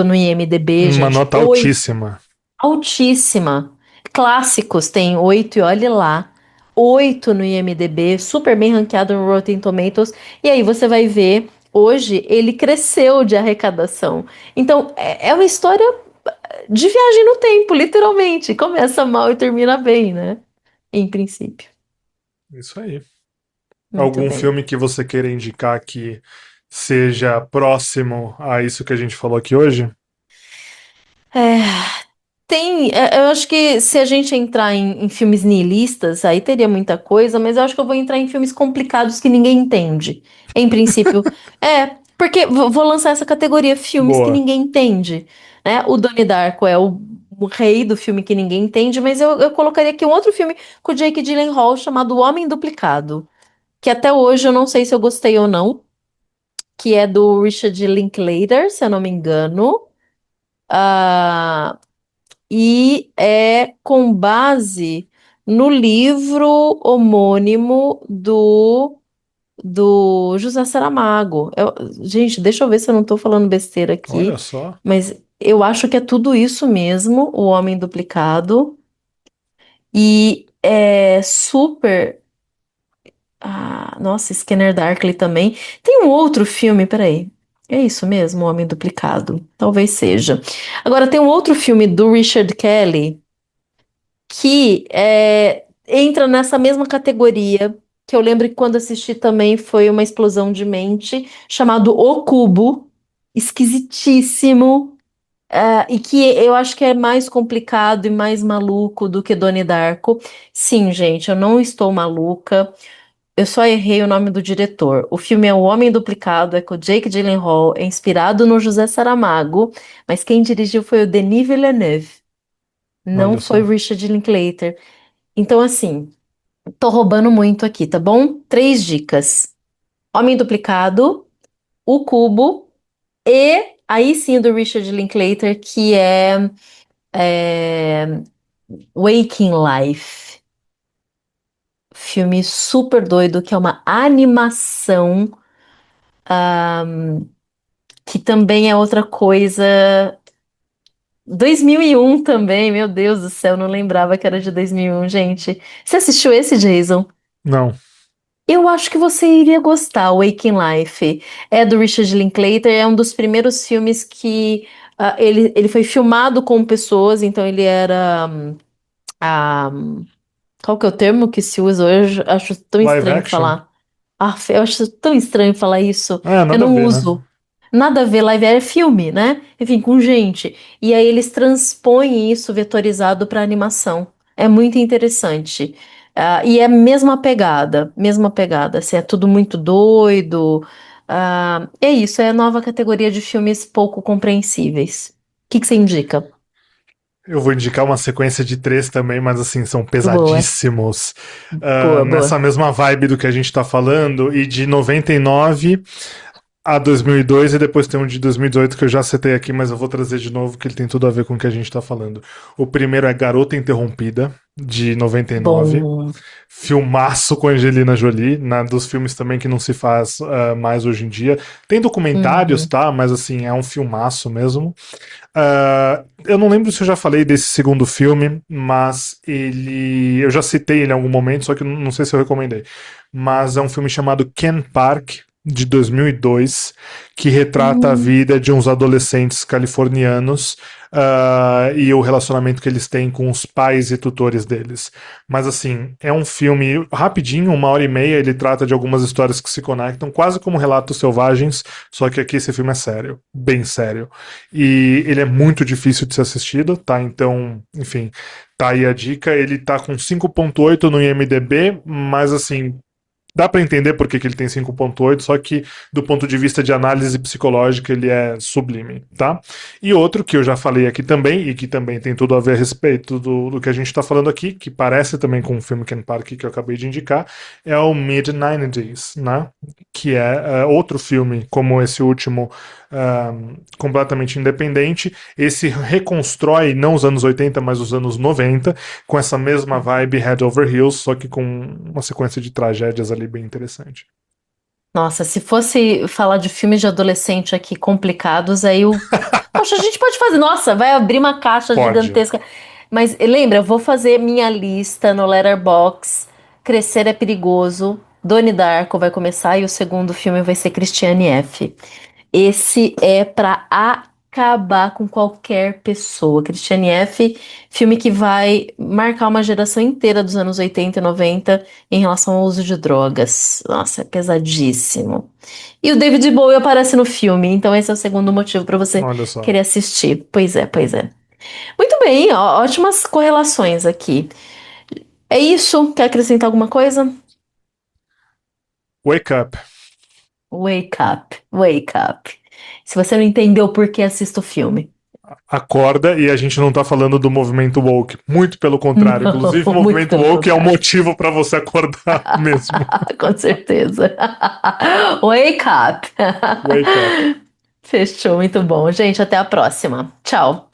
no IMDb, Uma gente. nota 8, altíssima. altíssima. Clássicos tem 8 e olhe lá. 8 no IMDb, super bem ranqueado no Rotten Tomatoes. E aí você vai ver, hoje ele cresceu de arrecadação. Então, é uma história de viagem no tempo, literalmente. Começa mal e termina bem, né? Em princípio. Isso aí. Muito Algum bem. filme que você queira indicar que seja próximo a isso que a gente falou aqui hoje? É, eu acho que se a gente entrar em filmes nihilistas, aí teria muita coisa, mas eu acho que eu vou entrar em filmes complicados que ninguém entende. Em princípio, porque vou lançar essa categoria, filmes que Boa. ninguém entende, né? O Donnie Darko é o rei do filme que ninguém entende, mas eu colocaria aqui um outro filme com o Jake Gyllenhaal chamado O Homem Duplicado, que até hoje eu não sei se eu gostei ou não, que é do Richard Linklater, se eu não me engano. Ah, e é com base no livro homônimo do José Saramago. Gente, deixa eu ver se eu não estou falando besteira Olha aqui, só. mas eu acho que é tudo isso mesmo, O Homem Duplicado. E é super. Ah, nossa, Scanner Darkly também. Tem um outro filme, peraí. É isso mesmo, O Homem Duplicado? Talvez seja. Agora, tem um outro filme do Richard Kelly que entra nessa mesma categoria, que eu lembro que quando assisti também foi uma explosão de mente, chamado O Cubo, esquisitíssimo, e que eu acho que é mais complicado e mais maluco do que Donnie Darko. Sim, gente, eu não estou maluca. Eu só errei o nome do diretor. O filme é O Homem Duplicado, é com o Jake Gyllenhaal, é inspirado no José Saramago, mas quem dirigiu foi o Denis Villeneuve, não Olha foi o só. Richard Linklater. Então, assim, tô roubando muito aqui, tá bom? Três dicas: Homem Duplicado, O Cubo e aí sim do Richard Linklater, que é Waking Life. Filme super doido, que é uma animação, que também é outra coisa. 2001 também, meu Deus do céu, não lembrava que era de 2001, gente. Você assistiu esse, Jason? Não. Eu acho que você iria gostar, Waking Life. É do Richard Linklater, é um dos primeiros filmes que ele foi filmado com pessoas, então ele era. ah, Qual que é o termo que se usa hoje? Acho tão Live estranho action? falar. Eu acho tão estranho falar isso. É, Eu nada a não ver, né? uso. Nada a ver, live é filme, né? Enfim, com gente. E aí eles transpõem isso vetorizado para animação. É muito interessante. E é a mesma pegada, mesma pegada. Assim, é tudo muito doido. É isso, é a nova categoria de filmes pouco compreensíveis. O que que você indica? Eu vou indicar uma sequência de três também, mas assim, são Boa, pesadíssimos. boa, Nessa boa. mesma vibe do que a gente tá falando, e de 99 a 2002, e depois tem um de 2018 que eu já citei aqui, mas eu vou trazer de novo que ele tem tudo a ver com o que a gente tá falando. O primeiro é Garota Interrompida, de 99. Bom. Filmaço com Angelina Jolie, dos filmes também que não se faz mais hoje em dia. Tem documentários, Uhum. tá? Mas assim, é um filmaço mesmo. Eu não lembro se eu já falei desse segundo filme, mas ele. Eu já citei ele em algum momento, só que não sei se eu recomendei. Mas é um filme chamado Ken Park. de 2002 que retrata a Hum. vida de uns adolescentes californianos e o relacionamento que eles têm com os pais e tutores deles. Mas assim, é um filme rapidinho, 1 hora e meia, ele trata de algumas histórias que se conectam, quase como relatos selvagens, só que aqui esse filme é sério, bem sério. E ele é muito difícil de ser assistido, tá? Então, enfim, tá aí a dica. Ele tá com 5.8 no IMDb, mas assim, dá para entender por que, que ele tem 5.8, só que do ponto de vista de análise psicológica ele é sublime, tá? E outro que eu já falei aqui também, e que também tem tudo a ver a respeito do que a gente está falando aqui, que parece também com o filme Ken Park que eu acabei de indicar, é o Mid-90s, né? Que é outro filme como esse último, completamente independente. Esse reconstrói não os anos 80, mas os anos 90, com essa mesma vibe Head Over Heels, só que com uma sequência de tragédias ali bem interessante. Nossa, se fosse falar de filmes de adolescente aqui complicados, aí eu. Poxa, a gente pode fazer. Nossa, vai abrir uma caixa Pode. gigantesca. Mas lembra, eu vou fazer minha lista no Letterboxd. Crescer é perigoso. Donnie Darko vai começar e o segundo filme vai ser Christiane F. Esse é pra acabar com qualquer pessoa. Christiane F., filme que vai marcar uma geração inteira dos anos 80 e 90 em relação ao uso de drogas. Nossa, é pesadíssimo. E o David Bowie aparece no filme, então esse é o segundo motivo pra você Olha só. querer assistir. Pois é, pois é. Muito bem, ótimas correlações aqui. É isso? Quer acrescentar alguma coisa? Wake Up. Wake up, wake up. Se você não entendeu por que assista o filme. Acorda e a gente não tá falando do movimento woke. Muito pelo contrário. Inclusive, o Não, muito movimento pelo woke é um contrário. motivo para você acordar mesmo. Com certeza. Wake up. Wake Up. Fechou, muito bom. Gente, até a próxima. Tchau.